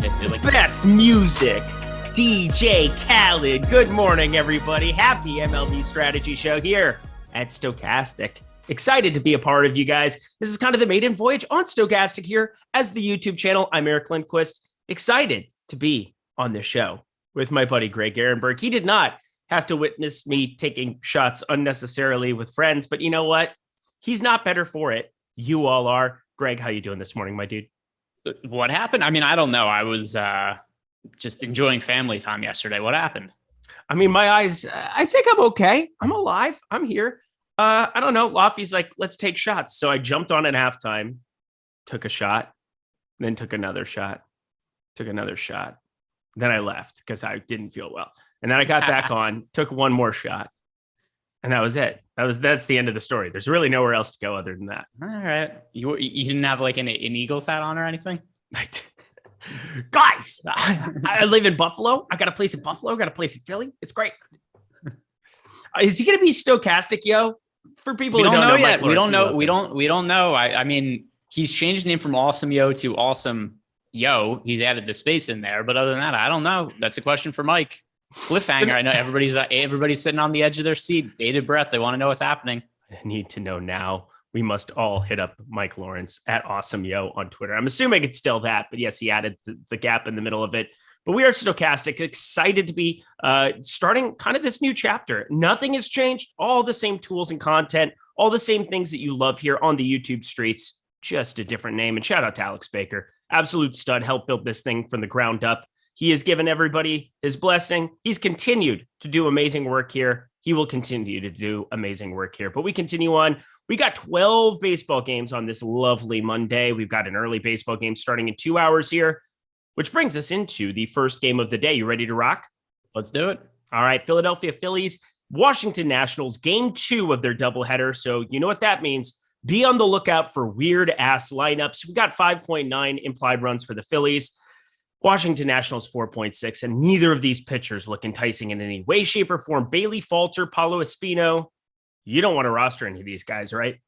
Best music, DJ Khaled. Good morning, everybody. Happy MLB Strategy Show here at Stokastic. Excited to be a part of you guys. This is kind of the maiden voyage on Stokastic here as the YouTube channel. I'm Eric Lindquist. Excited to be on this show with my buddy Greg Ehrenberg. He did not have to witness me taking shots unnecessarily with friends, but you know what? He's not better for it. You all are. Greg, how you doing this morning, my dude? What happened? I mean, I don't know. I was just enjoying family time yesterday. What happened? I mean, my eyes, I think I'm okay. I'm alive. I'm here. I don't know. Lofty's like, let's take shots. So I jumped on at halftime, took a shot, then took another shot, Then I left because I didn't feel well. And then I got back on, took one more shot. And that was it. That's the end of the story. There's really nowhere else to go other than that. All right. You didn't have like an Eagles hat on or anything? Guys, I live in Buffalo. I got a place in Buffalo. Got a place in Philly. It's great. Is he going to be Stokastic, yo? For people who don't know yet. We don't know. We don't know. I mean, he's changed the name from Awesome Yo to Awesome Yo. He's added the space in there. But other than that, I don't know. That's a question for Mike. Cliffhanger. I know everybody's sitting on the edge of their seat, bated breath. They want to know what's happening. I need to know now. We must all hit up Mike Lawrence at Awesome Yo on Twitter. I'm assuming it's still that, but yes, he added the gap in the middle of it. But we are Stokastic, excited to be starting kind of this new chapter. Nothing has changed. All the same tools and content, all the same things that you love here on the YouTube streets, just a different name. And shout out to Alex Baker, absolute stud, helped build this thing from the ground up. He has given everybody his blessing. He's continued to do amazing work here. He will continue to do amazing work here. But we continue on. We got 12 baseball games on this lovely Monday. We've got an early baseball game starting in 2 hours here, which brings us into the first game of the day. You ready to rock? Let's do it. All right. Philadelphia Phillies, Washington Nationals, game 2 of their doubleheader. So you know what that means. Be on the lookout for weird ass lineups. We got 5.9 implied runs for the Phillies. Washington Nationals 4.6, and neither of these pitchers look enticing in any way, shape, or form. Bailey Falter, Paulo Espino, you don't want to roster any of these guys, right?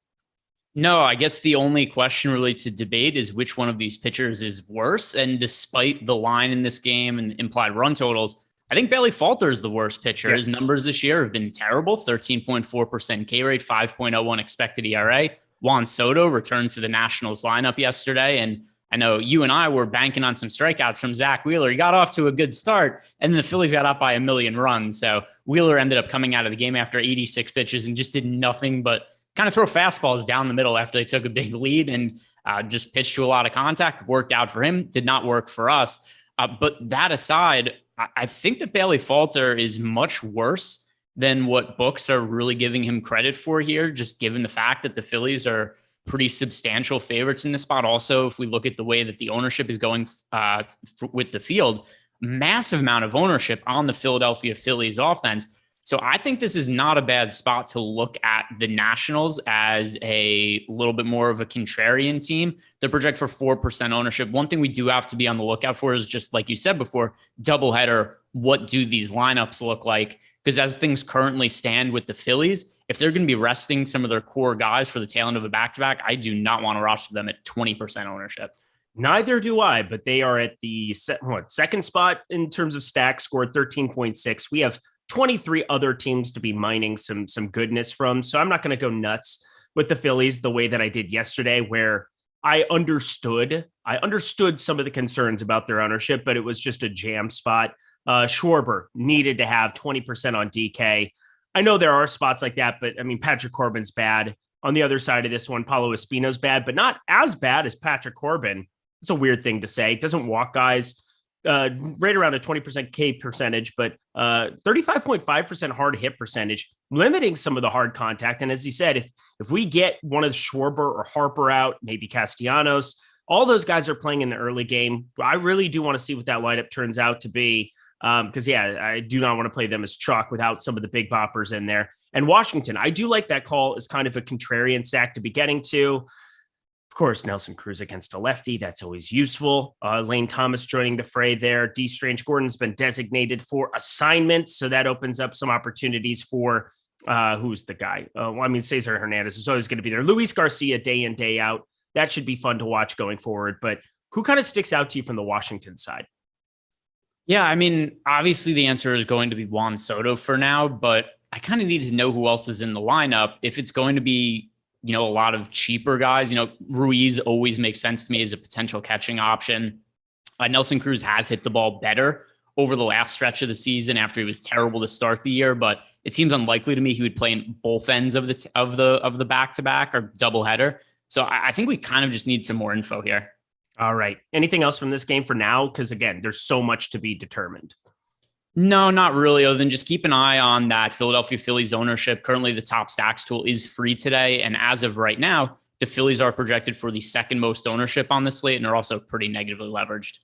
No, I guess the only question really to debate is which one of these pitchers is worse. And despite the line in this game and implied run totals, I think Bailey Falter is the worst pitcher. Yes. His numbers this year have been terrible. 13.4% K rate, 5.01 expected ERA. Juan Soto returned to the Nationals lineup yesterday, and I know you and I were banking on some strikeouts from Zach Wheeler. He got off to a good start, and then the Phillies got up by 1 million runs. So Wheeler ended up coming out of the game after 86 pitches and just did nothing but kind of throw fastballs down the middle after they took a big lead and just pitched to a lot of contact. Worked out for him, did not work for us. But that aside, I think that Bailey Falter is much worse than what books are really giving him credit for here, just given the fact that the Phillies are pretty substantial favorites in this spot. Also, if we look at the way that the ownership is going with the field, massive amount of ownership on the Philadelphia Phillies offense. So I think this is not a bad spot to look at the Nationals as a little bit more of a contrarian team. They project for 4% ownership. One thing we do have to be on the lookout for is, just like you said before, doubleheader. What do these lineups look like? Because as things currently stand with the Phillies, if they're going to be resting some of their core guys for the tail end of a back-to-back, I do not want to roster them at 20% ownership. Neither do I, but they are at the second spot in terms of stacks, scored 13.6. We have 23 other teams to be mining some goodness from. So I'm not going to go nuts with the Phillies the way that I did yesterday, where I understood some of the concerns about their ownership, but it was just a jam spot. Schwarber needed to have 20% on DK. I know there are spots like that, but I mean, Patrick Corbin's bad. On the other side of this one, Paulo Espino's bad, but not as bad as Patrick Corbin. It's a weird thing to say. Doesn't walk guys, right around a 20% K percentage, but 35.5% hard hit percentage, limiting some of the hard contact. And as he said, if we get one of Schwarber or Harper out, maybe Castellanos, all those guys are playing in the early game. I really do want to see what that lineup turns out to be. Because, I do not want to play them as chalk without some of the big boppers in there. And Washington, I do like that call as kind of a contrarian stack to be getting to. Of course, Nelson Cruz against a lefty. That's always useful. Lane Thomas joining the fray there. D. Strange Gordon's been designated for assignment. So that opens up some opportunities for who's the guy? Cesar Hernandez is always going to be there. Luis Garcia day in, day out. That should be fun to watch going forward. But Who kind of sticks out to you from the Washington side? Yeah, I mean, obviously the answer is going to be Juan Soto for now, but I kind of need to know who else is in the lineup. If it's going to be, a lot of cheaper guys, Ruiz always makes sense to me as a potential catching option. Nelson Cruz has hit the ball better over the last stretch of the season after he was terrible to start the year, but it seems unlikely to me he would play in both ends of the back-to-back or doubleheader. So I think we kind of just need some more info here. All right. Anything else from this game for now? Because again, there's so much to be determined. No, not really, other than just keep an eye on that Philadelphia Phillies ownership. Currently, the top stacks tool is free today. And as of right now, the Phillies are projected for the second most ownership on the slate, and they're also pretty negatively leveraged.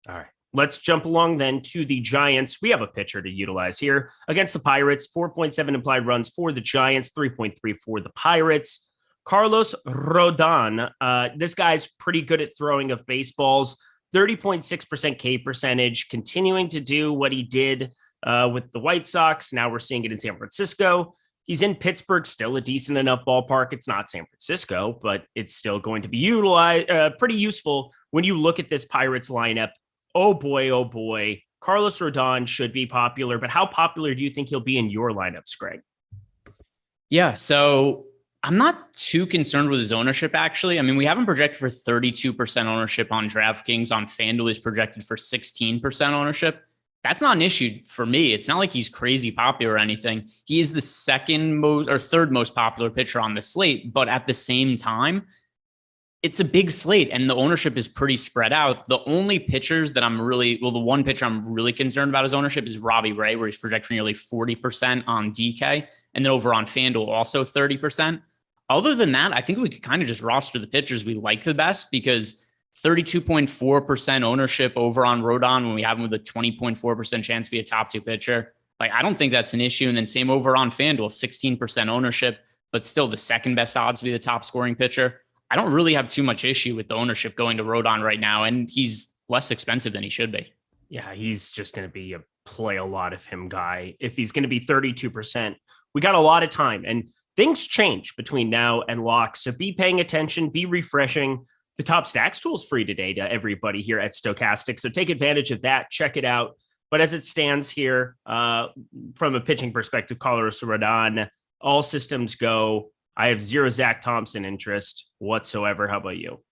All right. Let's jump along then to the Giants. We have a pitcher to utilize here against the Pirates. 4.7 implied runs for the Giants, 3.3 for the Pirates. Carlos Rodon. This guy's pretty good at throwing of baseballs. 30.6% K percentage, continuing to do what he did with the White Sox. Now we're seeing it in San Francisco. He's in Pittsburgh, still a decent enough ballpark. It's not San Francisco, but it's still going to be utilized, pretty useful when you look at this Pirates lineup. Oh boy. Carlos Rodon should be popular, but how popular do you think he'll be in your lineups, Greg? Yeah, so I'm not too concerned with his ownership, actually. I mean, we have him projected for 32% ownership on DraftKings. On FanDuel, he's projected for 16% ownership. That's not an issue for me. It's not like he's crazy popular or anything. He is the third most popular pitcher on the slate, but at the same time, it's a big slate and the ownership is pretty spread out. The only pitchers that the one pitcher I'm really concerned about his ownership is Robbie Ray, where he's projected for nearly 40% on DK, and then over on FanDuel, also 30%. Other than that, I think we could kind of just roster the pitchers we like the best, because 32.4% ownership over on Rodon when we have him with a 20.4% chance to be a top two pitcher. I don't think that's an issue. And then same over on FanDuel, 16% ownership, but still the second best odds to be the top scoring pitcher. I don't really have too much issue with the ownership going to Rodon right now, and he's less expensive than he should be. Yeah, he's just going to be a play a lot of him guy. If he's going to be 32%, we got a lot of time, and things change between now and lock. So be paying attention, be refreshing. The top stacks tool is free today to everybody here at Stokastic. So take advantage of that. Check it out. But as it stands here, from a pitching perspective, Carlos Rodon, all systems go. I have zero Zach Thompson interest whatsoever. How about you?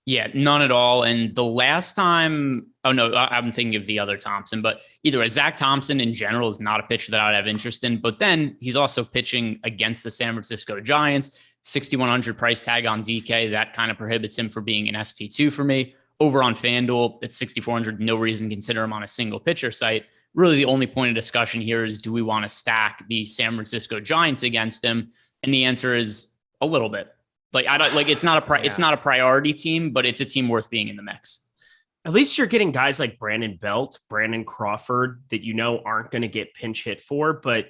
Yeah, none at all. And the last time, I'm thinking of the other Thompson, but either way, Zach Thompson in general is not a pitcher that I would have interest in. But then he's also pitching against the San Francisco Giants, 6,100 price tag on DK. That kind of prohibits him from being an SP2 for me. Over on FanDuel, it's 6,400. No reason to consider him on a single pitcher site. Really, the only point of discussion here is, do we want to stack the San Francisco Giants against him? And the answer is a little bit. It's not a priority team, but it's a team worth being in the mix. At least you're getting guys like Brandon Belt, Brandon Crawford that aren't going to get pinch hit for. But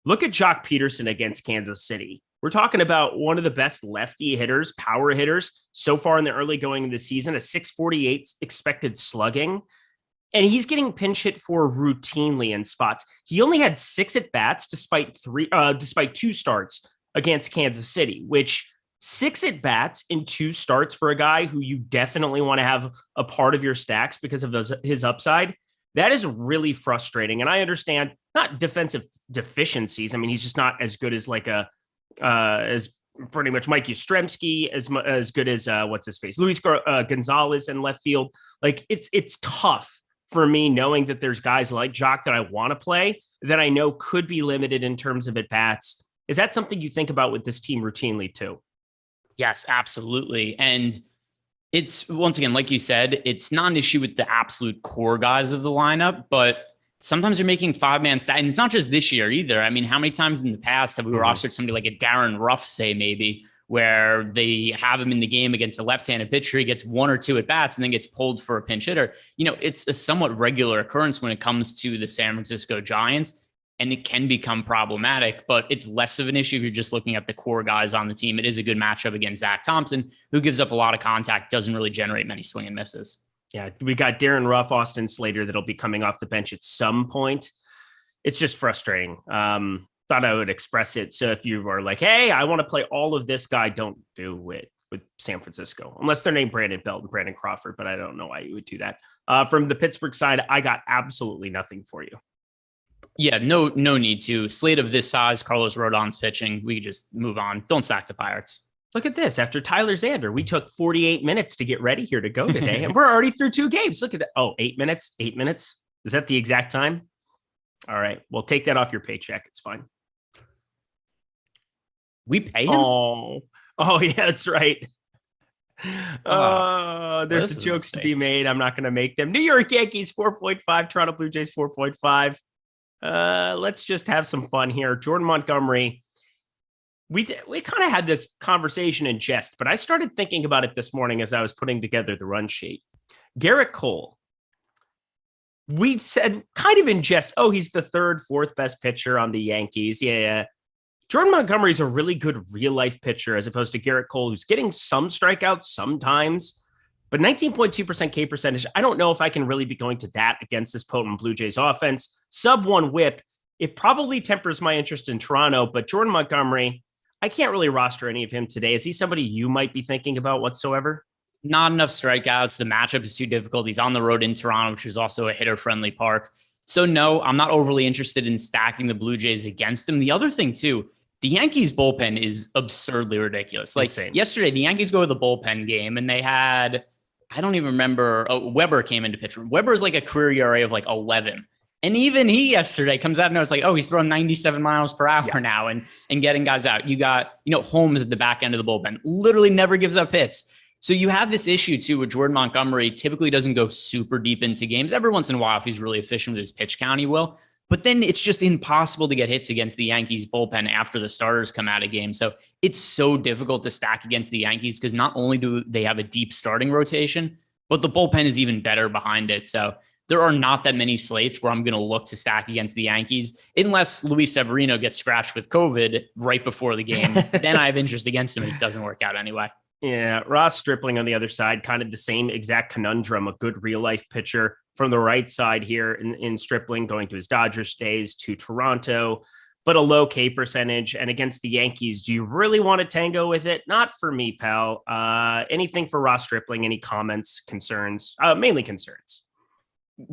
look at Jock Peterson against Kansas City. We're talking about one of the best lefty hitters, power hitters so far in the early going of the season, a 648 expected slugging. And he's getting pinch hit for routinely in spots. He only had 6 at bats despite 2 starts against Kansas City, which 6 at bats in 2 starts for a guy who you definitely want to have a part of your stacks because of his upside. That is really frustrating. And I understand not defensive deficiencies. I mean, he's just not as good as as pretty much Mike Yastrzemski, as good as what's his face, Luis Gonzalez in left field. It's tough for me knowing that there's guys like Jock that I want to play that I know could be limited in terms of at bats. Is that something you think about with this team routinely too? Yes, absolutely. And it's, once again, like you said, it's not an issue with the absolute core guys of the lineup, but sometimes you're making 5-man stack. And it's not just this year either. I mean, how many times in the past have we rostered somebody like a Darren Ruff, say, maybe, where they have him in the game against a left-handed pitcher, he gets 1 or 2 at bats and then gets pulled for a pinch hitter. It's a somewhat regular occurrence when it comes to the San Francisco Giants. And it can become problematic, but it's less of an issue if you're just looking at the core guys on the team. It is a good matchup against Zach Thompson, who gives up a lot of contact, doesn't really generate many swing and misses. Yeah, we got Darren Ruff, Austin Slater that'll be coming off the bench at some point. It's just frustrating. Thought I would express it. So if you are like, hey, I want to play all of this guy, don't do it. with San Francisco, unless they're named Brandon Belt and Brandon Crawford, but I don't know why you would do that. From the Pittsburgh side, I got absolutely nothing for you. Yeah, no need to. Slate of this size, Carlos Rodon's pitching. We could just move on. Don't stack the Pirates. Look at this. After Tyler Xander, we took 48 minutes to get ready here to go today, and we're already through 2 games. Look at that. Oh, 8 minutes. 8 minutes. Is that the exact time? All right. Well, take that off your paycheck. It's fine. We pay him? Oh, yeah, that's right. There's some jokes to be made. I'm not going to make them. New York Yankees 4.5, Toronto Blue Jays 4.5. Let's just have some fun here. Jordan Montgomery. We kind of had this conversation in jest, but I started thinking about it this morning as I was putting together the run sheet. Garrett Cole. We said kind of in jest, oh, he's the 3rd, 4th best pitcher on the Yankees. Yeah. Jordan Montgomery is a really good real-life pitcher as opposed to Garrett Cole, who's getting some strikeouts sometimes, but 19.2% K percentage. I don't know if I can really be going to that against this potent Blue Jays offense. Sub-1 whip. It probably tempers my interest in Toronto, but Jordan Montgomery, I can't really roster any of him today. Is he somebody you might be thinking about whatsoever? Not enough strikeouts. The matchup is too difficult. He's on the road in Toronto, which is also a hitter-friendly park. So no, I'm not overly interested in stacking the Blue Jays against him. The other thing too, the Yankees bullpen is absurdly ridiculous. Like insane. Yesterday, the Yankees go to the bullpen game and they had, I don't even remember, Weber came into pitch. Weber is like a career ERA of like 11. And even he yesterday comes out and it's like, oh, he's throwing 97 miles per hour now and getting guys out. You got, Holmes at the back end of the bullpen, literally never gives up hits. So you have this issue too with Jordan Montgomery, typically doesn't go super deep into games. Every once in a while, if he's really efficient with his pitch count, he will. But then it's just impossible to get hits against the Yankees bullpen after the starters come out of game. So it's so difficult to stack against the Yankees because not only do they have a deep starting rotation, but the bullpen is even better behind it. So there are not that many slates where I'm going to look to stack against the Yankees unless Luis Severino gets scratched with COVID right before the game. Then I have interest against him. It doesn't work out anyway. Yeah, Ross Stripling on the other side, kind of the same exact conundrum, a good real-life pitcher from the right side here in Stripling, going to his Dodgers days to Toronto, but a low K percentage. And against the Yankees, do you really want to tango with it? Not for me, pal. Anything for Ross Stripling? Any comments, concerns? Mainly concerns.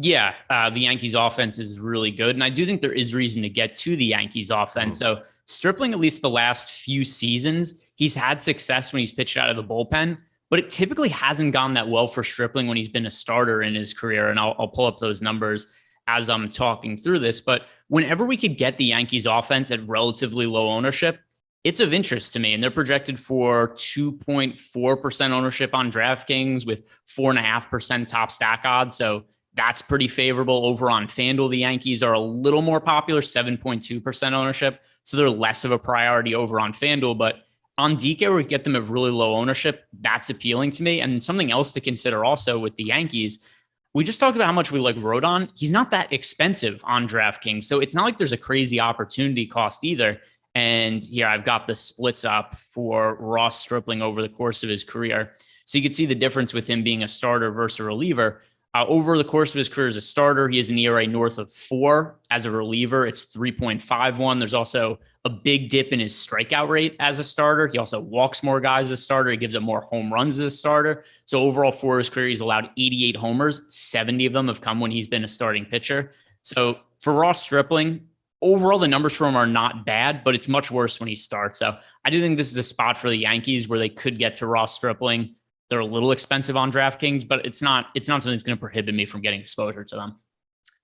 Yeah, the Yankees offense is really good. And I do think there is reason to get to the Yankees offense. So Stripling, at least the last few seasons, he's had success when he's pitched out of the bullpen, but it typically hasn't gone that well for Stripling when he's been a starter in his career. And I'll pull up those numbers as I'm talking through this. But whenever we could get the Yankees offense at relatively low ownership, it's of interest to me. And they're projected for 2.4% ownership on DraftKings with 4.5% top stack odds. So that's pretty favorable. Over on FanDuel, the Yankees are a little more popular, 7.2% ownership. So they're less of a priority over on FanDuel. But on DK, where we get them at really low ownership, that's appealing to me. And something else to consider also with the Yankees, we just talked about how much we like Rodon. He's not that expensive on DraftKings. So it's not like there's a crazy opportunity cost either. And here I've got the splits up for Ross Stripling over the course of his career. So you can see the difference with him being a starter versus a reliever. Over the course of his career as a starter, he has an ERA north of 4. As a reliever, it's 3.51. There's also a big dip in his strikeout rate as a starter. He also walks more guys as a starter. He gives up more home runs as a starter. So overall for his career, he's allowed 88 homers. 70 of them have come when he's been a starting pitcher. So for Ross Stripling, overall, the numbers for him are not bad, but it's much worse when he starts. So I do think this is a spot for the Yankees where they could get to Ross Stripling. They're a little expensive on DraftKings, but it's not something that's going to prohibit me from getting exposure to them.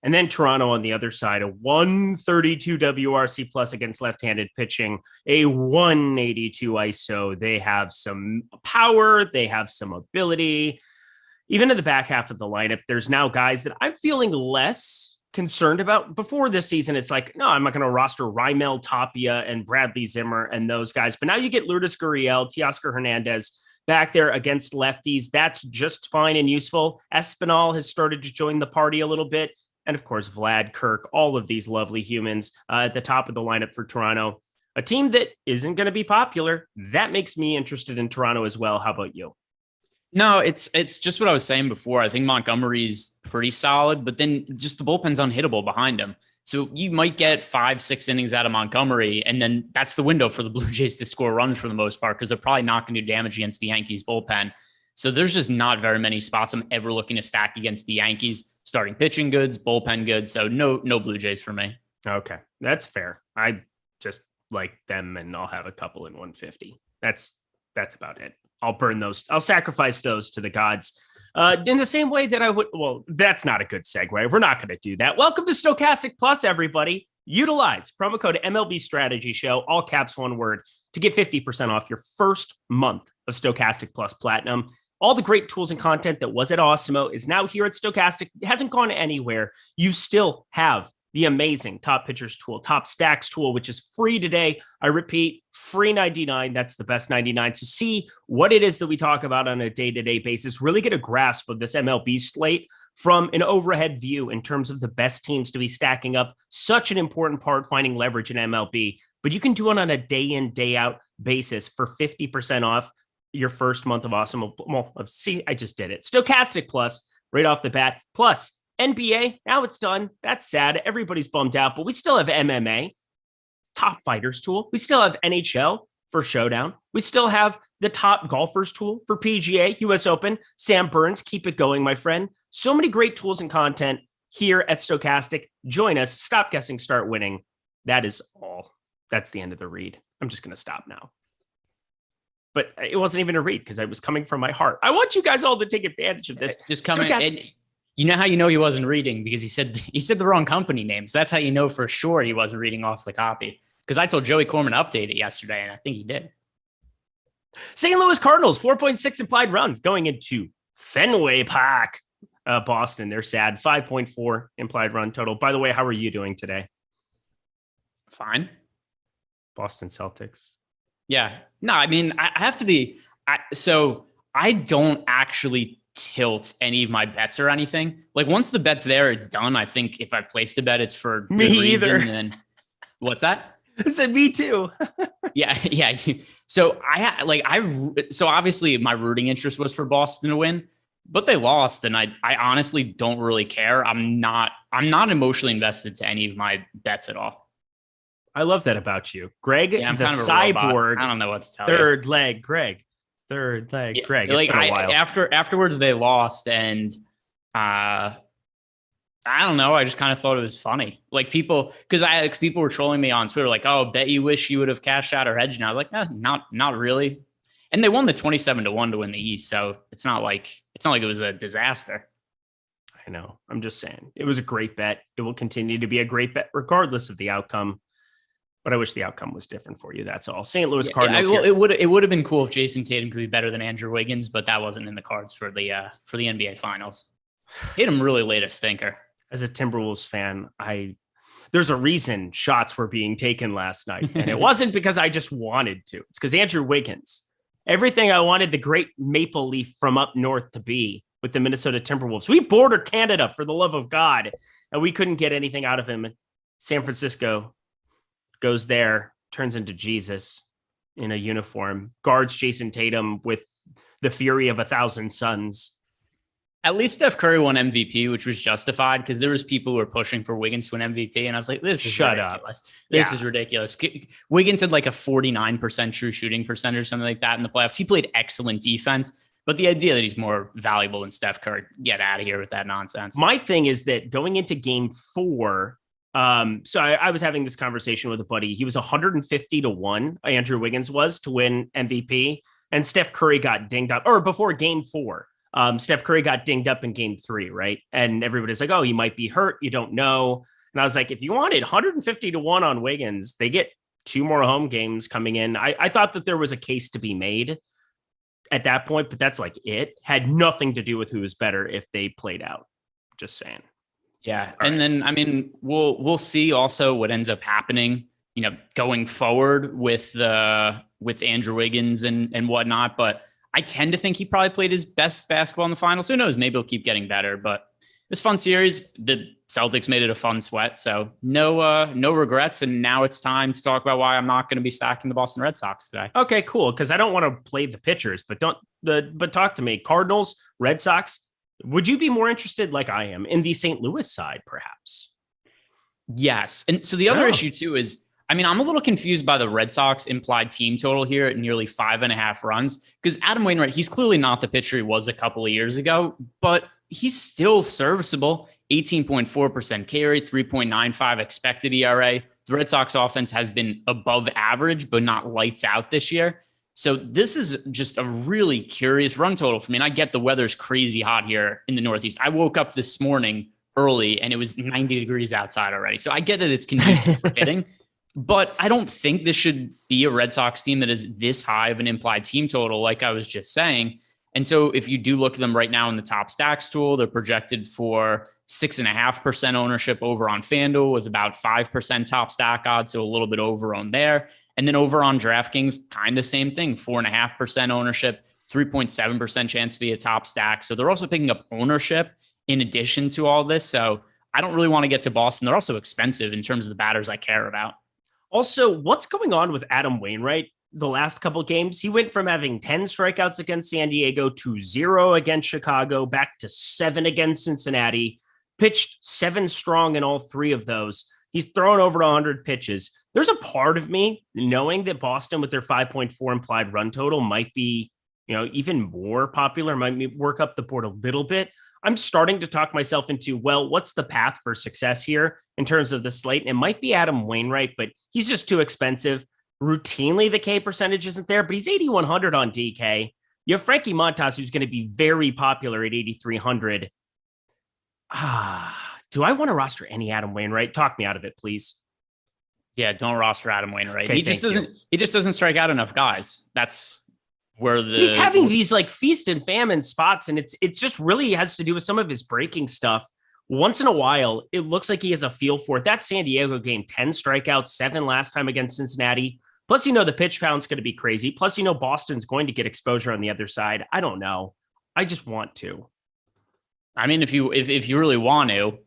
And then Toronto on the other side, a 132 WRC plus against left-handed pitching, a 182 ISO. They have some power. They have some ability. Even in the back half of the lineup, there's now guys that I'm feeling less concerned about. Before this season, it's like, no, I'm not going to roster Raimel Tapia and Bradley Zimmer and those guys. But now you get Lourdes Gurriel, Teoscar Hernandez back there against lefties. That's just fine and useful. Espinal has started to join the party a little bit. And of course, Vlad, Kirk, all of these lovely humans at the top of the lineup for Toronto. A team that isn't going to be popular. That makes me interested in Toronto as well. How about you? No, it's just what I was saying before. I think Montgomery's pretty solid, but then just the bullpen's unhittable behind him. So you might get 5-6 innings out of Montgomery, and then that's the window for the Blue Jays to score runs for the most part, because they're probably not going to do damage against the Yankees bullpen. So there's just not very many spots I'm ever looking to stack against the Yankees. Starting pitching goods, bullpen goods. So no Blue Jays for me. Okay, that's fair. I just like them, and I'll have a couple in 150. That's about it. I'll burn those. I'll sacrifice those to the gods. In the same way that I would, well, that's not a good segue. We're not going to do that. Welcome to Stokastic Plus, everybody. Utilize promo code MLB Strategy Show, all caps, one word, to get 50% off your first month of Stokastic Plus Platinum. All the great tools and content that was at Awesemo is now here at Stokastic. It hasn't gone anywhere. You still have the amazing Top Pitchers tool, Top Stacks tool, which is free today. I repeat, free 99. That's the best 99. So see what it is that we talk about on a day-to-day basis. Really get a grasp of this MLB slate from an overhead view in terms of the best teams to be stacking up. Such an important part, finding leverage in MLB. But you can do it on a day-in, day-out basis for 50% off your first month of Awesome. Well, see, I just did it. Stokastic Plus right off the bat. Plus, NBA, now it's done. That's sad. Everybody's bummed out, but we still have MMA, Top Fighters tool. We still have NHL for Showdown. We still have the Top Golfers tool for PGA, US Open. Sam Burns, keep it going, my friend. So many great tools and content here at Stokastic. Join us. Stop guessing, start winning. That is all. That's the end of the read. I'm just going to stop now. But it wasn't even a read because I was coming from my heart. I want you guys all to take advantage of this. Just come in. You know how you know he wasn't reading? Because he said the wrong company name. So that's how you know for sure he wasn't reading off the copy. Because I told Joey Corman to update it yesterday, and I think he did. St. Louis Cardinals, 4.6 implied runs going into Fenway Park. Boston, they're sad. 5.4 implied run total. By the way, how are you doing today? Fine. Boston Celtics. Yeah. No, I mean, I have to be. So I don't actually tilt any of my bets or anything. Like once the bet's there, it's done. I think if I've placed a bet, it's for me good either. Reason. And what's that? I said me too. Yeah. So so obviously my rooting interest was for Boston to win, but they lost, and I honestly don't really care. I'm not emotionally invested to any of my bets at all. I love that about you, Greg. Yeah, I'm the kind of cyborg. I don't know what to tell you. Third leg, Greg. Third leg, Greg. Like afterwards they lost, and I don't know. I just kind of thought it was funny. Like people were trolling me on Twitter, like, "Oh, bet you wish you would have cashed out or hedged." And I was like, not really. And they won the 27-1 to win the East, so it's not like it was a disaster. I know. I'm just saying it was a great bet. It will continue to be a great bet regardless of the outcome. But I wish the outcome was different for you. That's all. St. Louis Cardinals. It would have been cool if Jason Tatum could be better than Andrew Wiggins, but that wasn't in the cards for the NBA Finals. Tatum really laid a stinker. As a Timberwolves fan, there's a reason shots were being taken last night, and it wasn't because I just wanted to. It's because Andrew Wiggins, everything I wanted the great maple leaf from up north to be with the Minnesota Timberwolves. We border Canada, for the love of God, and we couldn't get anything out of him. San Francisco goes there, turns into Jesus in a uniform, guards Jason Tatum with the fury of 1,000 suns. At least Steph Curry won MVP, which was justified because there was people who were pushing for Wiggins to win MVP. And I was like, this is ridiculous. This is ridiculous. Wiggins had like a 49% true shooting percentage or something like that in the playoffs. He played excellent defense. But the idea that he's more valuable than Steph Curry, get out of here with that nonsense. My thing is that going into game 4, so I was having this conversation with a buddy. He was 150-1. Andrew Wiggins was to win MVP, and Steph Curry got dinged up. Or before game 4, Steph Curry got dinged up in game 3, right? And everybody's like, "Oh, he might be hurt. You don't know." And I was like, if you wanted 150-1 on Wiggins, they get 2 more home games coming in. I thought that there was a case to be made at that point, but that's like it. Had nothing to do with who was better if they played out. Just saying. Yeah. And then, I mean, we'll see also what ends up happening, going forward with Andrew Wiggins and whatnot. But I tend to think he probably played his best basketball in the finals. Who knows? Maybe he'll keep getting better, but it was a fun series. The Celtics made it a fun sweat. So no regrets. And now it's time to talk about why I'm not going to be stacking the Boston Red Sox today. Okay, cool. Cause I don't want to play the pitchers, but talk to me. Cardinals, Red Sox. Would you be more interested, like I am, in the St. Louis side, perhaps? Yes. And so the other issue too is, I mean, I'm a little confused by the Red Sox implied team total here at nearly 5.5 runs, because Adam Wainwright, he's clearly not the pitcher he was a couple of years ago, but he's still serviceable. 18.4% K rate, 3.95 expected ERA. The Red Sox offense has been above average, but not lights out this year. So this is just a really curious run total for me. And I get the weather's crazy hot here in the Northeast. I woke up this morning early and it was 90 degrees outside already. So I get that it's conducive for hitting. But I don't think this should be a Red Sox team that is this high of an implied team total, like I was just saying. And so if you do look at them right now in the top stacks tool, they're projected for 6.5% ownership over on FanDuel with about 5% top stack odds, so a little bit over on there. And then over on DraftKings, kind of same thing, 4.5% ownership, 3.7% chance to be a top stack. So they're also picking up ownership in addition to all this. So I don't really want to get to Boston. They're also expensive in terms of the batters I care about. Also, what's going on with Adam Wainwright the last couple of games? He went from having 10 strikeouts against San Diego to 0 against Chicago, back to 7 against Cincinnati, pitched 7 strong in all 3 of those. He's thrown over 100 pitches. There's a part of me knowing that Boston with their 5.4 implied run total might be, even more popular, might work up the board a little bit. I'm starting to talk myself into, well, what's the path for success here in terms of the slate? And it might be Adam Wainwright, but he's just too expensive. Routinely, the K percentage isn't there, but he's 8,100 on DK. You have Frankie Montas, who's going to be very popular at 8,300. Do I want to roster any Adam Wainwright? Talk me out of it, please. Yeah, don't roster Adam Wainwright. Okay, he just doesn't strike out enough guys. That's where he's having these like feast and famine spots, and it's just really has to do with some of his breaking stuff. Once in a while, it looks like he has a feel for it. That San Diego game, 10 strikeouts, 7 last time against Cincinnati. Plus, the pitch count's going to be crazy. Plus, Boston's going to get exposure on the other side. I don't know. I just want to. I mean, if you really want to,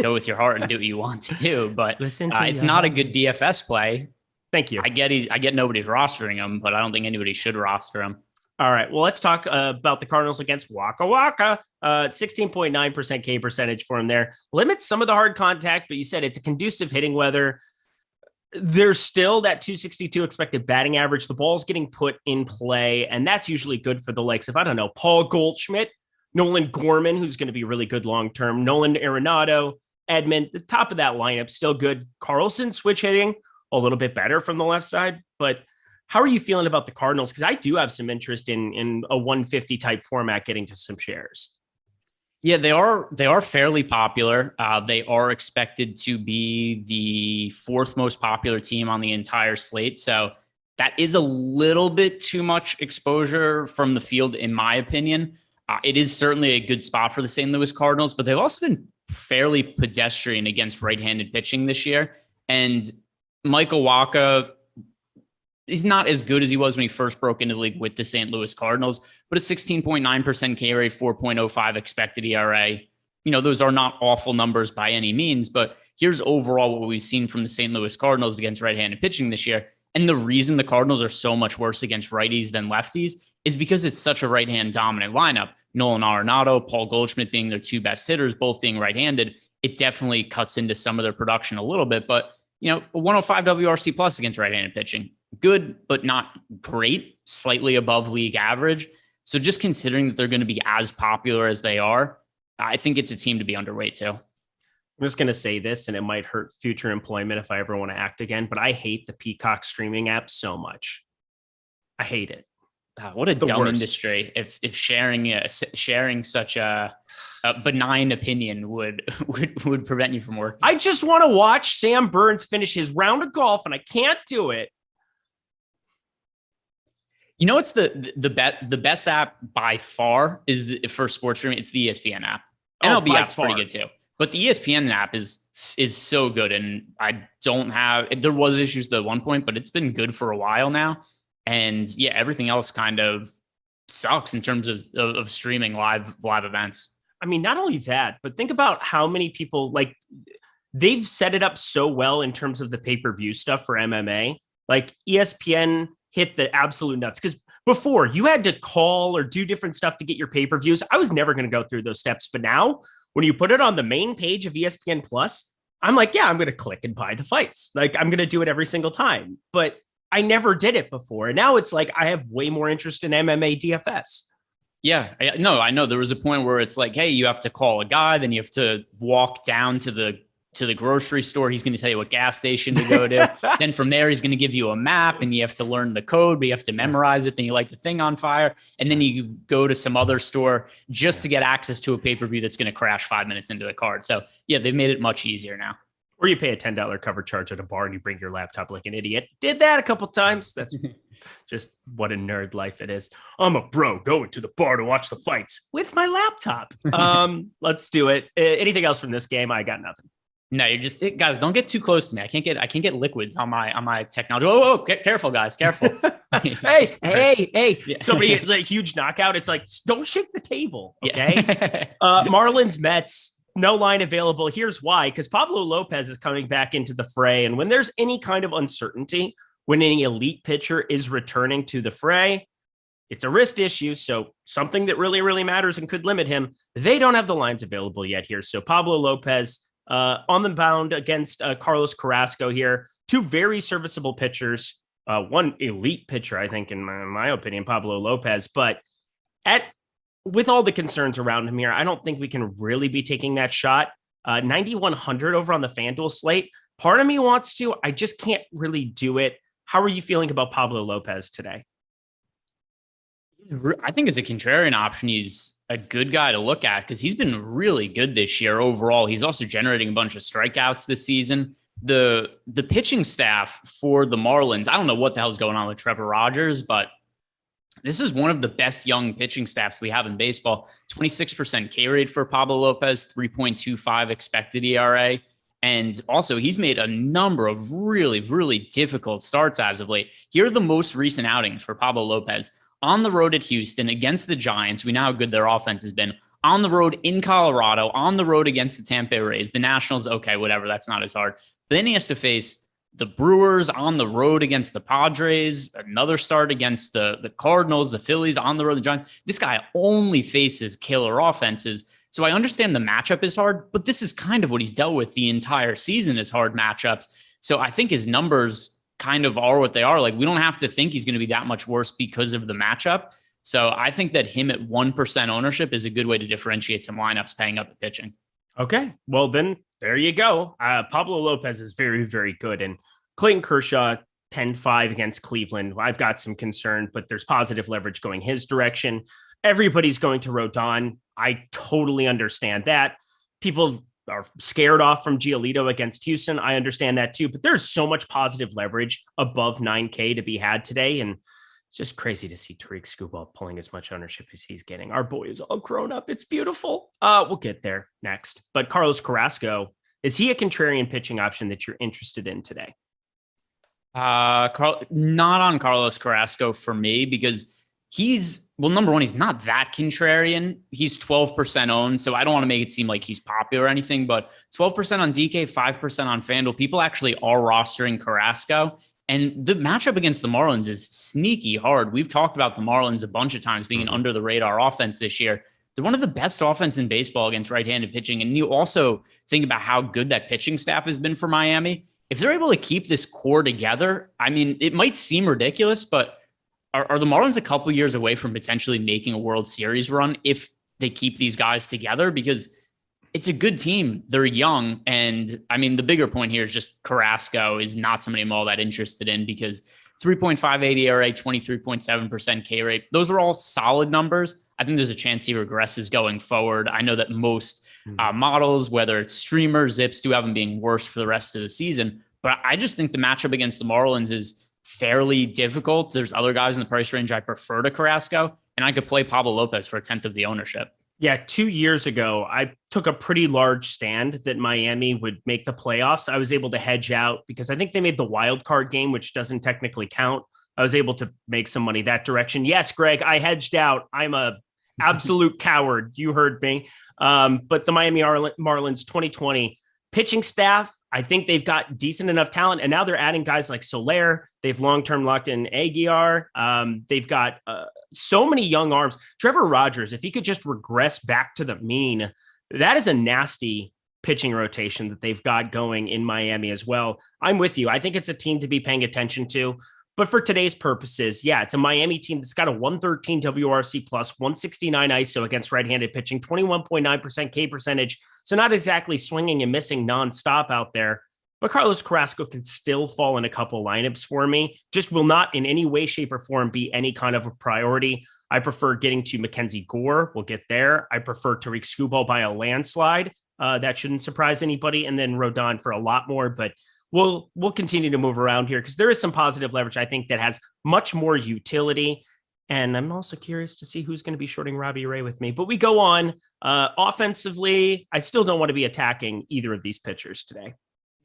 go with your heart and do what you want to do. But it's not a good DFS play. Thank you. I get nobody's rostering him, but I don't think anybody should roster him. All right. Well, let's talk about the Cardinals against Waka Waka. 16.9% K percentage for him there. Limits some of the hard contact, but you said it's a conducive hitting weather. There's still that 262 expected batting average. The ball's getting put in play, and that's usually good for the likes of, I don't know, Paul Goldschmidt, Nolan Gorman, who's going to be really good long-term, Nolan Arenado, Edmund, the top of that lineup, still good. Carlson switch hitting, a little bit better from the left side, but how are you feeling about the Cardinals? Because I do have some interest in a 150 type format getting to some shares. Yeah, they are fairly popular. They are expected to be the 4th most popular team on the entire slate. So that is a little bit too much exposure from the field, in my opinion. It is certainly a good spot for the St. Louis Cardinals, but they've also been fairly pedestrian against right-handed pitching this year. And Michael Wacha, he's not as good as he was when he first broke into the league with the St. Louis Cardinals, but a 16.9% K rate, 4.05 expected ERA. Those are not awful numbers by any means, but here's overall what we've seen from the St. Louis Cardinals against right-handed pitching this year. And the reason the Cardinals are so much worse against righties than lefties is because it's such a right-hand dominant lineup. Nolan Arenado, Paul Goldschmidt being their 2 best hitters, both being right-handed. It definitely cuts into some of their production a little bit, but a 105 WRC plus against right-handed pitching. Good, but not great, slightly above league average. So just considering that they're going to be as popular as they are, I think it's a team to be underweight too. I'm just going to say this, and it might hurt future employment if I ever want to act again, but I hate the Peacock streaming app so much. I hate it. What a dumb industry. If sharing such a benign opinion would prevent you from working. I just want to watch Sam Burns finish his round of golf, and I can't do it. It's the best app by far is for sports streaming. It's the ESPN app. MLB app's pretty good too. But the ESPN app is so good, and there was issues at one point, but it's been good for a while now. And yeah, everything else kind of sucks in terms of streaming live events. I mean, not only that, but think about how many people, like, they've set it up so well in terms of the pay-per-view stuff for MMA. Like, ESPN hit the absolute nuts, because before you had to call or do different stuff to get your pay-per-views. I was never going to go through those steps, but now when you put it on the main page of ESPN Plus, I'm like, yeah, I'm going to click and buy the fights. Like, I'm going to do it every single time. But I never did it before. And now it's like I have way more interest in MMA DFS. Yeah, no, I know there was a point where it's like, hey, you have to call a guy, then you have to walk down to the grocery store. He's going to tell you what gas station to go to. Then from there, he's going to give you a map and you have to learn the code, but you have to memorize it. Then you light the thing on fire. And then you go to some other store just to get access to a pay-per-view that's going to crash 5 minutes into the card. So yeah, they've made it much easier now. Or you pay a $10 cover charge at a bar and you bring your laptop like an idiot. Did that a couple times. That's just what a nerd life it is. I'm a bro going to the bar to watch the fights with my laptop. Let's do it. Anything else from this game? I got nothing. No, you're just guys. Don't get too close to me. I can't get liquids on my technology. Oh, careful, guys, careful. hey! Yeah. Somebody like huge knockout. It's like don't shake the table, okay? Marlins Mets. No line available. Here's why, because Pablo Lopez is coming back into the fray. And when there's any kind of uncertainty, when any elite pitcher is returning to the fray, it's a wrist issue. So something that really, really matters and could limit him. They don't have the lines available yet here. So Pablo Lopez on the mound against Carlos Carrasco here. Two very serviceable pitchers. One elite pitcher, I think, in my opinion, Pablo Lopez. But with all the concerns around him here, I don't think we can really be taking that shot. 9,100 over on the FanDuel slate. Part of me wants to. I just can't really do it. How are you feeling about Pablo Lopez today? I think as a contrarian option, he's a good guy to look at because he's been really good this year overall. He's also generating a bunch of strikeouts this season. The pitching staff for the Marlins, I don't know what the hell's going on with Trevor Rogers, but this is one of the best young pitching staffs we have in baseball. 26% K rate for Pablo Lopez, 3.25 expected ERA. And also, he's made a number of really, really difficult starts as of late. Here are the most recent outings for Pablo Lopez. On the road at Houston against the Giants. We know how good their offense has been. On the road in Colorado. On the road against the Tampa Bay Rays. The Nationals, okay, whatever. That's not as hard. But then he has to face the Brewers on the road against the Padres, another start against the Cardinals, the Phillies on the road, the Giants. This guy only faces killer offenses. So I understand the matchup is hard, but this is kind of what he's dealt with the entire season is hard matchups. So I think his numbers kind of are what they are. Like we don't have to think he's going to be that much worse because of the matchup. So I think that him at 1% ownership is a good way to differentiate some lineups paying up the pitching. Okay, well then there you go. Pablo Lopez is very, very good. And Clayton Kershaw, 10-5 against Cleveland. I've got some concern, but there's positive leverage going his direction. Everybody's going to Rodon. I totally understand that. People are scared off from Giolito against Houston. I understand that too, but there's so much positive leverage above 9K to be had today. And it's just crazy to see Tariq Skubal pulling as much ownership as he's getting. Our boy is all grown up. It's beautiful. We'll get there next. But Carlos Carrasco, is he a contrarian pitching option that you're interested in today? Not on Carlos Carrasco for me because number one, he's not that contrarian. He's 12% owned, so I don't want to make it seem like he's popular or anything, but 12% on DK, 5% on FanDuel. People actually are rostering Carrasco. And the matchup against the Marlins is sneaky hard. We've talked about the Marlins a bunch of times being an under-the-radar offense this year. They're one of the best offense in baseball against right-handed pitching. And you also think about how good that pitching staff has been for Miami. If they're able to keep this core together, I mean, it might seem ridiculous, but are the Marlins a couple years away from potentially making a World Series run if they keep these guys together? Because it's a good team. They're young. And I mean, the bigger point here is just Carrasco is not somebody I'm all that interested in because 3.58 ERA, 23.7% K rate. Those are all solid numbers. I think there's a chance he regresses going forward. I know that most models, whether it's streamers, zips, do have him being worse for the rest of the season. But I just think the matchup against the Marlins is fairly difficult. There's other guys in the price range I prefer to Carrasco, and I could play Pablo Lopez for a tenth of the ownership. Yeah, 2 years ago, I took a pretty large stand that Miami would make the playoffs. I was able to hedge out because I think they made the wild card game, which doesn't technically count. I was able to make some money that direction. Yes, Greg, I hedged out. I'm a absolute coward. You heard me. But the Miami Marlins 2020 pitching staff, I think they've got decent enough talent. And now they're adding guys like Soler. They've long-term locked in Aguiar. They've got so many young arms. Trevor Rogers, if he could just regress back to the mean, that is a nasty pitching rotation that they've got going in Miami as well. I'm with you. I think it's a team to be paying attention to. But for today's purposes, yeah, it's a Miami team that's got a 113 WRC plus, 169 ISO against right-handed pitching, 21.9% K percentage. So not exactly swinging and missing nonstop out there. But Carlos Carrasco can still fall in a couple lineups for me. Just will not in any way, shape, or form be any kind of a priority. I prefer getting to Mackenzie Gore. We'll get there. I prefer Tariq Skubal by a landslide. That shouldn't surprise anybody. And then Rodon for a lot more. But we'll continue to move around here because there is some positive leverage, I think, that has much more utility. And I'm also curious to see who's going to be shorting Robbie Ray with me. But we go on. Offensively, I still don't want to be attacking either of these pitchers today.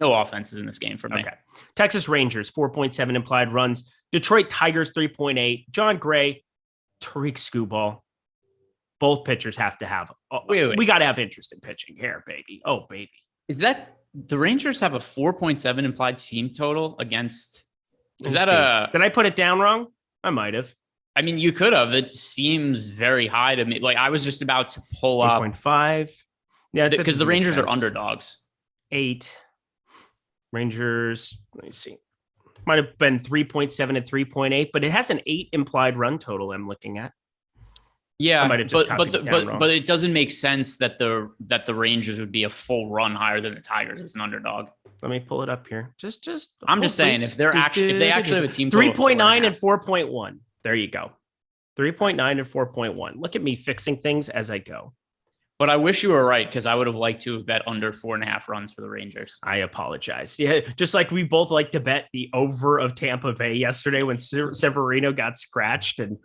No offenses in this game for me. Okay. Texas Rangers, 4.7 implied runs. Detroit Tigers, 3.8. John Gray, Tariq Skubal. Both pitchers have to have. Wait. We got to have interest in pitching here, baby. Oh, baby. Is that the Rangers have a 4.7 implied team total against? Did I put it down wrong? I might have. I mean, you could have. It seems very high to me. Like I was just about to pull up 1.5. Yeah, because the Rangers are underdogs. 8. Rangers, let me see. Might have been 3.7 and 3.8, but it has an 8 implied run total I'm looking at. Yeah, but it doesn't make sense that the Rangers would be a full run higher than the Tigers as an underdog. Let me pull it up here. I'm just saying if they actually have a team 3.9 and 4.1. There you go. 3.9 and 4.1. Look at me fixing things as I go. But I wish you were right because I would have liked to have bet under 4.5 runs for the Rangers. I apologize. Yeah, just like we both like to bet the over of Tampa Bay yesterday when Severino got scratched and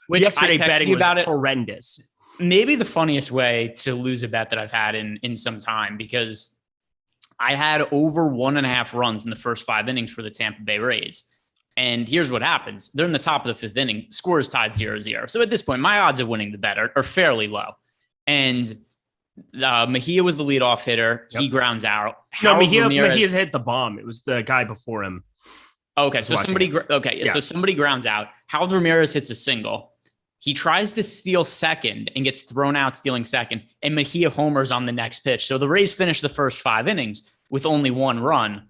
which yesterday betting was horrendous. Maybe the funniest way to lose a bet that I've had in some time because I had over 1.5 runs in the first 5 innings for the Tampa Bay Rays. And here's what happens. They're in the top of the 5th inning. Score is tied 0-0. So at this point, my odds of winning the bet are fairly low. And Mejia was the leadoff hitter. Yep. He grounds out. Mejia hit the bomb. It was the guy before him. Okay, so somebody grounds out. Harold Ramirez hits a single. He tries to steal second and gets thrown out stealing second. And Mejia homers on the next pitch. So the Rays finish the first 5 innings with only 1 run.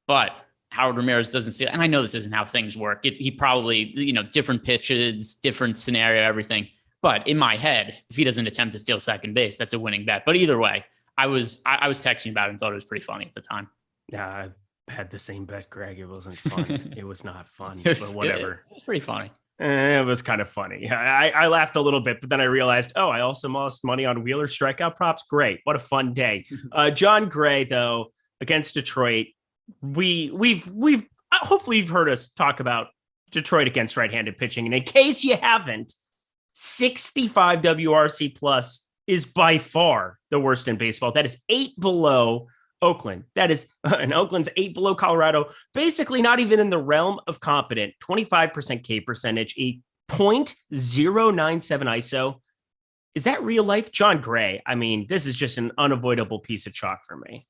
But Harold Ramirez doesn't steal. And I know this isn't how things work. He probably, different pitches, different scenario, everything. But in my head, if he doesn't attempt to steal second base, that's a winning bet. But either way, I was texting about it and thought it was pretty funny at the time. Yeah, I had the same bet, Greg. It wasn't fun. It was not fun, but whatever. It was pretty funny. It was kind of funny. I laughed a little bit, but then I realized, I also lost money on Wheeler strikeout props. Great. What a fun day. John Gray, though, against Detroit. We've hopefully you've heard us talk about Detroit against right-handed pitching. And in case you haven't, 65 WRC plus is by far the worst in baseball. That is 8 below Oakland. And Oakland's 8 below Colorado. Basically not even in the realm of competent. 25% K percentage, a .097 ISO. Is that real life? John Gray. I mean, this is just an unavoidable piece of chalk for me.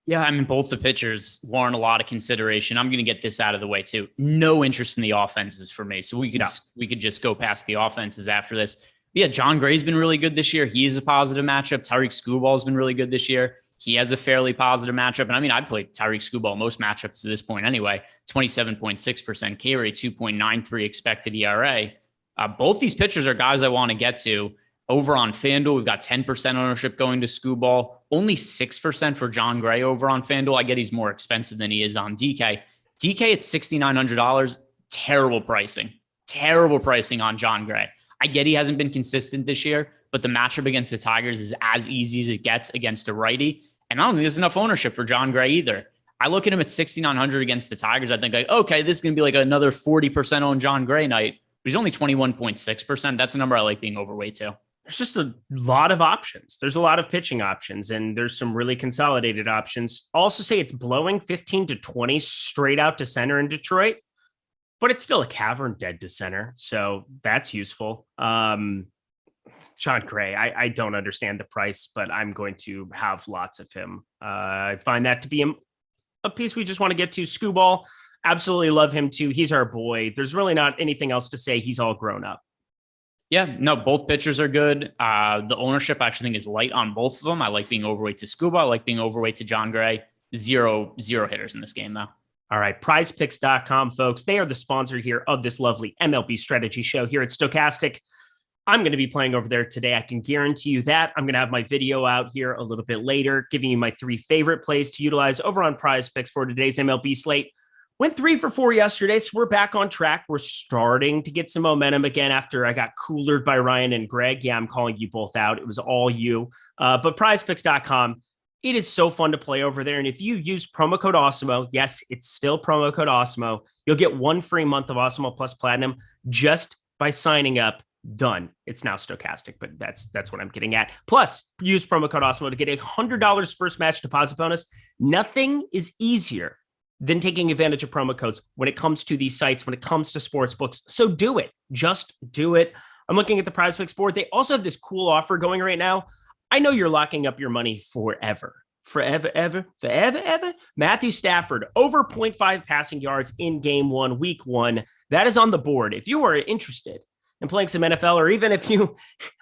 Yeah, I mean, both the pitchers warrant a lot of consideration. I'm going to get this out of the way too. No interest in the offenses for me. So we could just go past the offenses after this. Yeah, John Gray's been really good this year. He is a positive matchup. Tariq Skubal's been really good this year. He has a fairly positive matchup. And I mean, I'd play Tariq Skubal most matchups to this point anyway. 27.6% K rate, 2.93 expected ERA. Both these pitchers are guys I want to get to. Over on FanDuel, we've got 10% ownership going to Skubal. Only 6% for John Gray over on FanDuel. I get he's more expensive than he is on DK. DK at $6,900. Terrible pricing on John Gray. I get he hasn't been consistent this year, but the matchup against the Tigers is as easy as it gets against a righty. And I don't think there's enough ownership for John Gray either. I look at him at $6,900 against the Tigers. I think okay, this is going to be like another 40% owned John Gray night. But he's only 21.6%. That's a number I like being overweight too. There's just a lot of options. There's a lot of pitching options, and there's some really consolidated options. I'll also say it's blowing 15 to 20 straight out to center in Detroit, but it's still a cavern dead to center. So that's useful. John Gray, I don't understand the price, but I'm going to have lots of him. I find that to be a piece we just want to get to. Skubal, absolutely love him too. He's our boy. There's really not anything else to say. He's all grown up. Yeah, no, both pitchers are good. The ownership I actually think is light on both of them. I like being overweight to Scuba. I like being overweight to John Gray. Zero hitters in this game, though. All right, prizepicks.com, folks. They are the sponsor here of this lovely MLB strategy show here at Stokastic. I'm going to be playing over there today. I can guarantee you that. I'm going to have my video out here a little bit later, giving you my 3 favorite plays to utilize over on PrizePicks for today's MLB slate. Went 3 for 4 yesterday, so we're back on track. We're starting to get some momentum again after I got coolered by Ryan and Greg. Yeah, I'm calling you both out. It was all you. But prizepicks.com, it is so fun to play over there. And if you use promo code Awesemo, yes, it's still promo code Awesemo, you'll get 1 free month of Awesemo Plus Platinum just by signing up. Done. It's now Stokastic, but that's what I'm getting at. Plus, use promo code Awesemo to get $100 first match deposit bonus. Nothing is easier than taking advantage of promo codes when it comes to these sites, when it comes to sports books. So do it. Just do it. I'm looking at the PrizePicks board. They also have this cool offer going right now. I know you're locking up your money forever. Forever. Matthew Stafford, over 0.5 passing yards in game 1, week 1. That is on the board. If you are interested in playing some NFL, or even if you're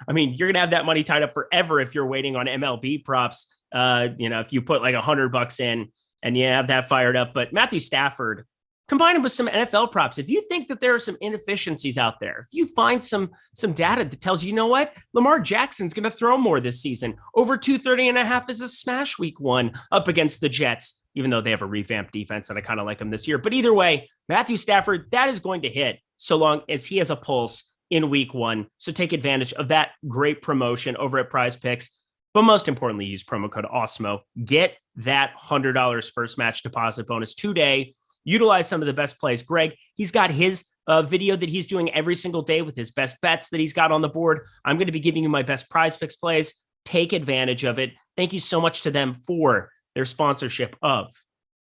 going to have that money tied up forever if you're waiting on MLB props. If you put like $100 in and you have that fired up. But Matthew Stafford, combine him with some NFL props. If you think that there are some inefficiencies out there, if you find some data that tells you, you know what, Lamar Jackson's going to throw more this season. Over 230.5 is a smash week 1 up against the Jets, even though they have a revamped defense and I kind of like them this year. But either way, Matthew Stafford, that is going to hit so long as he has a pulse in week 1. So take advantage of that great promotion over at PrizePicks. But most importantly, use promo code Awesemo. Get that $100 first match deposit bonus today. Utilize some of the best plays. Greg, he's got his video that he's doing every single day with his best bets that he's got on the board. I'm going to be giving you my best PrizePicks plays. Take advantage of it. Thank you so much to them for their sponsorship of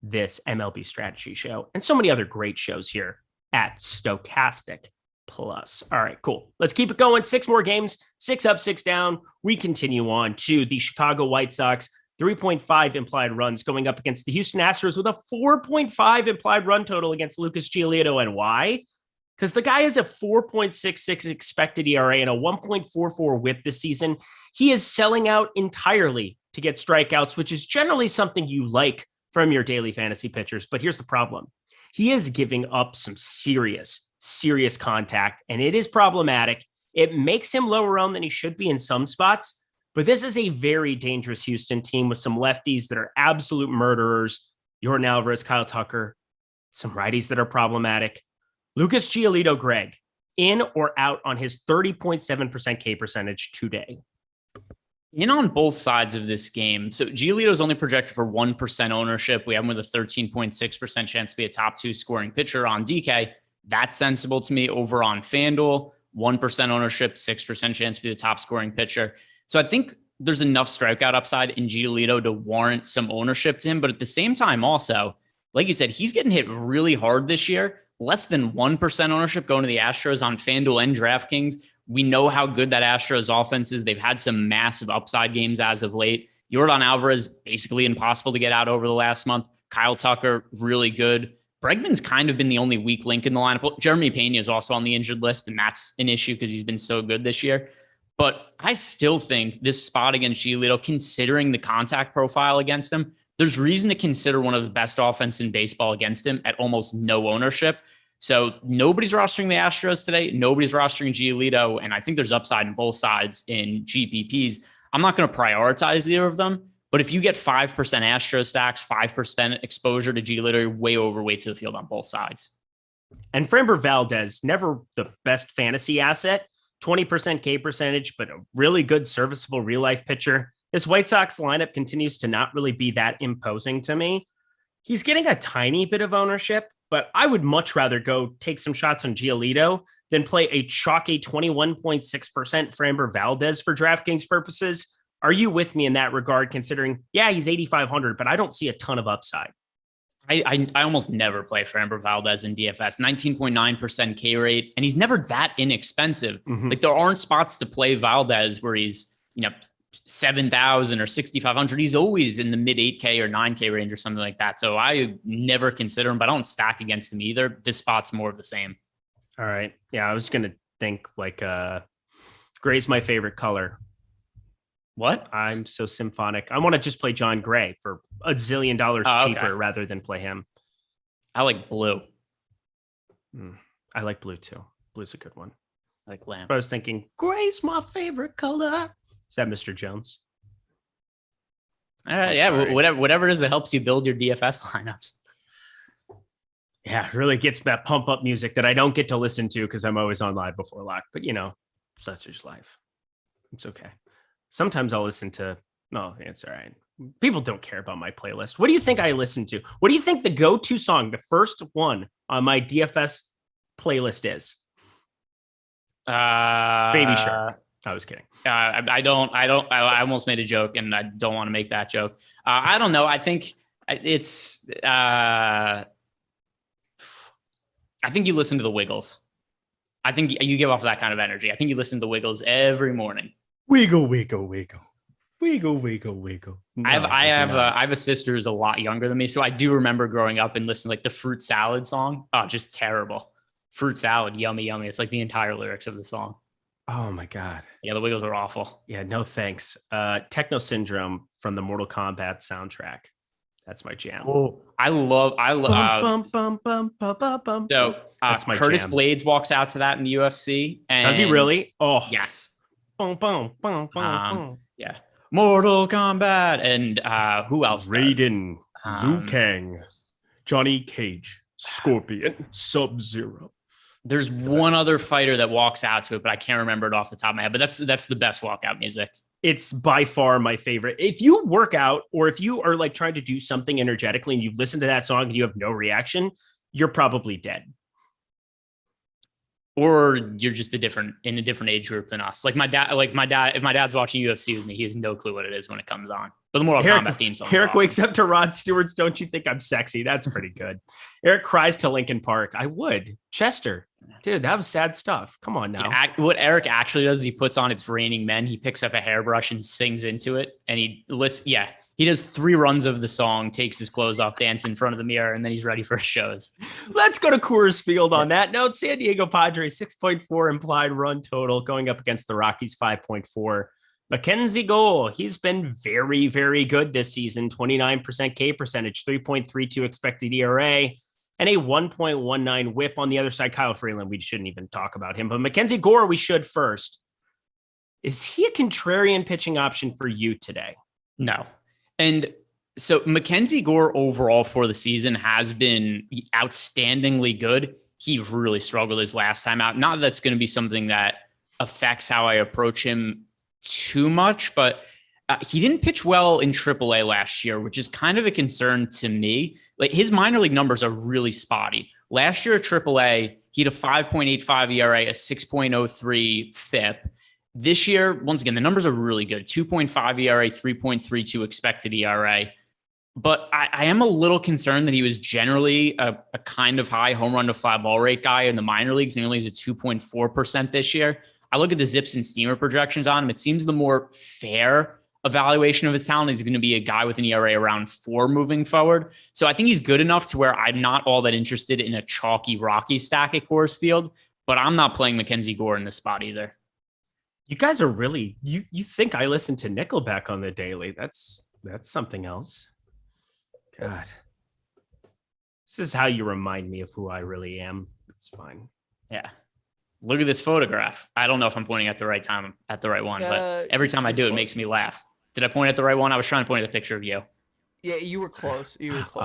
this MLB strategy show and so many other great shows here at Stokastic Plus. All right, cool. Let's keep it going. 6 more games, 6 up, 6 down. We continue on to the Chicago White Sox. 3.5 implied runs going up against the Houston Astros with a 4.5 implied run total against Lucas Giolito. And why? Because the guy has a 4.66 expected ERA and a 1.44 whip this season. He is selling out entirely to get strikeouts, which is generally something you like from your daily fantasy pitchers. But here's the problem. He is giving up some serious contact, and it is problematic. It makes him lower owned than he should be in some spots, but this is a very dangerous Houston team with some lefties that are absolute murderers. Yordan Alvarez, Kyle Tucker, some righties that are problematic. Lucas Giolito, Greg, in or out on his 30.7% K percentage today? In on both sides of this game. So Giolito is only projected for 1% ownership. We have him with a 13.6% chance to be a top 2 scoring pitcher on DK. That's sensible to me. Over on FanDuel, 1% ownership, 6% chance to be the top scoring pitcher. So I think there's enough strikeout upside in Giolito to warrant some ownership to him. But at the same time, also, like you said, he's getting hit really hard this year. Less than 1% ownership going to the Astros on FanDuel and DraftKings. We know how good that Astros offense is. They've had some massive upside games as of late. Yordan Alvarez, basically impossible to get out over the last month. Kyle Tucker, really good. Bregman's kind of been the only weak link in the lineup. Jeremy Pena is also on the injured list, and that's an issue because he's been so good this year. But I still think this spot against Giolito, considering the contact profile against him, there's reason to consider one of the best offense in baseball against him at almost no ownership. So nobody's rostering the Astros today. Nobody's rostering Giolito, and I think there's upside in both sides in GPPs. I'm not going to prioritize either of them. But if you get 5% Astros stacks, 5% exposure to Giolito, you're way overweight to the field on both sides. And Framber Valdez, never the best fantasy asset, 20% K percentage, but a really good serviceable real life pitcher. This White Sox lineup continues to not really be that imposing to me. He's getting a tiny bit of ownership, but I would much rather go take some shots on Giolito than play a chalky 21.6% Framber Valdez for DraftKings purposes. Are you with me in that regard, considering, yeah, he's 8,500, but I don't see a ton of upside? I almost never play Framber Valdez in DFS, 19.9% K rate, and he's never that inexpensive. Mm-hmm. Like there aren't spots to play Valdez where he's, 7,000 or 6,500. He's always in the mid 8K or 9K range or something like that. So I never consider him, but I don't stack against him either. This spot's more of the same. All right. Yeah, I was going to think like Gray's my favorite color. What? I'm so symphonic. I want to just play John Gray for $1 zillion cheaper rather than play him. I like blue. I like blue too. Blue's a good one. I like lamp. I was thinking Gray's my favorite color. Is that Mr. Jones? Whatever it is that helps you build your DFS lineups. Yeah, it really gets that pump up music that I don't get to listen to because I'm always on live before lock. But such is life. It's okay. Sometimes I'll listen to. No, it's all right. People don't care about my playlist. What do you think I listen to? What do you think the go-to song, the first one on my DFS playlist is? Baby Shark. I was kidding. I almost made a joke and I don't want to make that joke. I don't know. I think it's, I think you listen to the Wiggles. I think you give off that kind of energy. I think you listen to the Wiggles every morning. Wiggle, wiggle, wiggle. Wiggle, wiggle, wiggle. No, I have a sister who's a lot younger than me. So I do remember growing up and listening like the Fruit Salad song. Oh, just terrible. Fruit salad, yummy, yummy. It's like the entire lyrics of the song. Oh my God. Yeah, the Wiggles are awful. Yeah, no thanks. Techno Syndrome from the Mortal Kombat soundtrack. That's my jam. Oh, I love. So that's my Curtis jam. Blades walks out to that in the UFC. And does he really? Oh yes. Yeah. Mortal Kombat and who else? Raiden, Liu Kang, Johnny Cage, Scorpion, Sub-Zero. There's one other fighter that walks out to it, but I can't remember it off the top of my head. But that's the best walkout music. It's by far my favorite. If you work out or if you are like trying to do something energetically and you listen to that song and you have no reaction, you're probably dead. Or you're just in a different age group than us. Like my dad, if my dad's watching UFC with me, he has no clue what it is when it comes on. But the Mortal Kombat theme song. Eric wakes up to Rod Stewart's "Don't You Think I'm Sexy." That's pretty good. Eric cries to Linkin Park. I would. Chester, dude, that was sad stuff. Come on now. What Eric actually does is he puts on "It's Raining Men." He picks up a hairbrush and sings into it, and he does 3 runs of the song, takes his clothes off, dances in front of the mirror, and then he's ready for his shows. Let's go to Coors Field on that note. San Diego Padres 6.4 implied run total going up against the Rockies 5.4. Mackenzie Gore, he's been very, very good this season. 29% K percentage, 3.32 expected ERA, and a 1.19 whip on the other side. Kyle Freeland, we shouldn't even talk about him, but Mackenzie Gore, we should first. Is he a contrarian pitching option for you today? No. And so Mackenzie Gore overall for the season has been outstandingly good. He really struggled his last time out. Not that that's going to be something that affects how I approach him too much, but he didn't pitch well in AAA last year, which is kind of a concern to me. Like his minor league numbers are really spotty. Last year at AAA, he had a 5.85 ERA, a 6.03 FIP. This year, once again, the numbers are really good. 2.5 ERA, 3.32 expected ERA. But I am a little concerned that he was generally a kind of high home run to fly ball rate guy in the minor leagues, and he only has a 2.4% this year. I look at the Zips and Steamer projections on him. It seems the more fair evaluation of his talent is going to be a guy with an ERA around 4 moving forward. So I think he's good enough to where I'm not all that interested in a chalky Rocky stack at Coors Field, but I'm not playing Mackenzie Gore in this spot either. You guys are really, you think I listen to Nickelback on the daily. That's something else. God. This is how you remind me of who I really am. It's fine. Yeah. Look at this photograph. I don't know if I'm pointing at the right time, at the right one, but every time I do, it makes me laugh. Did I point at the right one? I was trying to point at the picture of you. Yeah, you were close. You were close.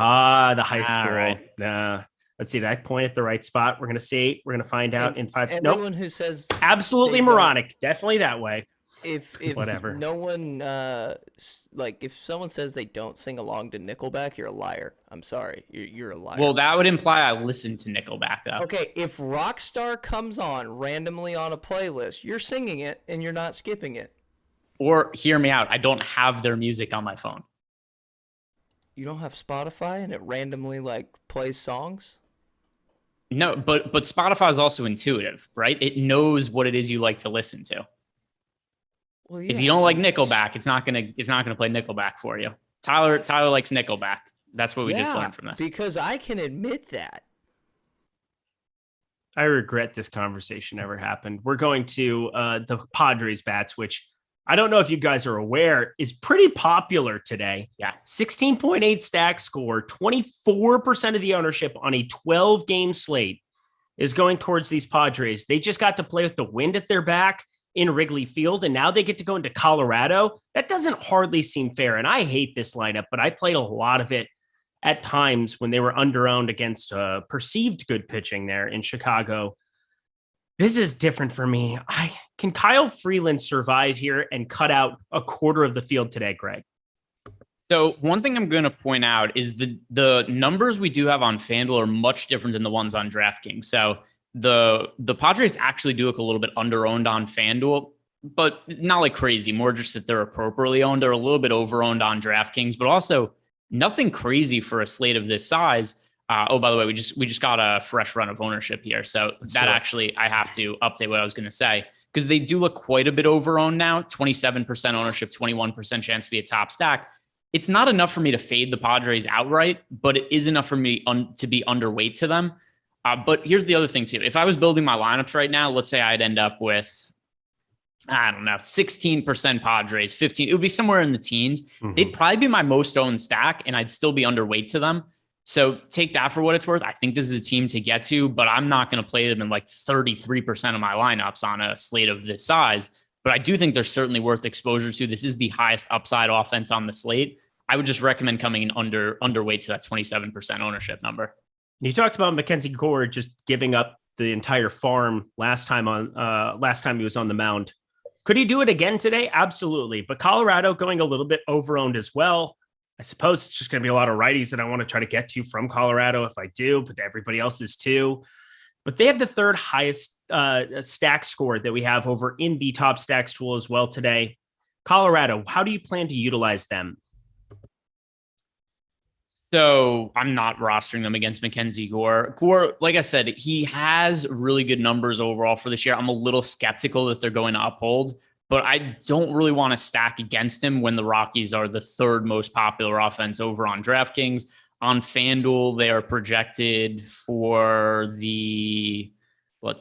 The high school. Right. Let's see. Did I point at the right spot? We're going to see. We're going to find out in 5 seconds. Everyone who says absolutely moronic. Definitely that way. If whatever. No one if someone says they don't sing along to Nickelback, you're a liar. I'm sorry, you're a liar. Well, that would imply I listen to Nickelback though. Okay, if Rockstar comes on randomly on a playlist, you're singing it and you're not skipping it. Or hear me out. I don't have their music on my phone. You don't have Spotify and it randomly plays songs? No, but Spotify is also intuitive, right? It knows what it is you like to listen to. Well, yeah. If you don't like Nickelback, it's not gonna play Nickelback for you. Tyler likes Nickelback. That's what we just learned from this. Because I can admit that. I regret this conversation ever happened. We're going to the Padres bats, which I don't know if you guys are aware is pretty popular today. Yeah. 16.8 stack score, 24% of the ownership on a 12 game slate is going towards these Padres. They just got to play with the wind at their back in Wrigley Field, and now they get to go into Colorado. That doesn't hardly seem fair. And I hate this lineup, but I played a lot of it at times when they were underowned against perceived good pitching there in Chicago. This is different for me. Can Kyle Freeland survive here and cut out a quarter of the field today, Greg? So one thing I'm going to point out is the numbers we do have on FanDuel are much different than the ones on DraftKings. So the Padres actually do look a little bit underowned on FanDuel, but not like crazy, more just that they're appropriately owned. They're a little bit overowned on DraftKings, but also nothing crazy for a slate of this size. Oh, by the way, we just got a fresh run of ownership here. So actually, I have to update what I was going to say, because they do look quite a bit overowned now. 27% ownership, 21% chance to be a top stack. It's not enough for me to fade the Padres outright, but it is enough for me to be underweight to them. But here's the other thing too. If I was building my lineups right now, let's say I'd end up with, I don't know, 16% Padres, 15, it would be somewhere in the teens. Mm-hmm. They'd probably be my most owned stack, and I'd still be underweight to them. So take that for what it's worth. I think this is a team to get to, but I'm not going to play them in like 33% of my lineups on a slate of this size. But I do think they're certainly worth exposure to. This is the highest upside offense on the slate. I would just recommend coming in underweight to that 27% ownership number. You talked about Mackenzie Gore just giving up the entire farm last time he was on the mound. Could he do it again today? Absolutely. But Colorado going a little bit overowned as well. I suppose it's just going to be a lot of righties that I want to try to get to from Colorado if I do, but everybody else is too. But they have the third highest stack score that we have over in the top stacks tool as well today. Colorado, how do you plan to utilize them? So I'm not rostering them against Mackenzie Gore. Gore, like I said, he has really good numbers overall for this year. I'm a little skeptical that they're going to uphold, but I don't really want to stack against him when the Rockies are the third most popular offense over on DraftKings. On FanDuel, they are projected for the,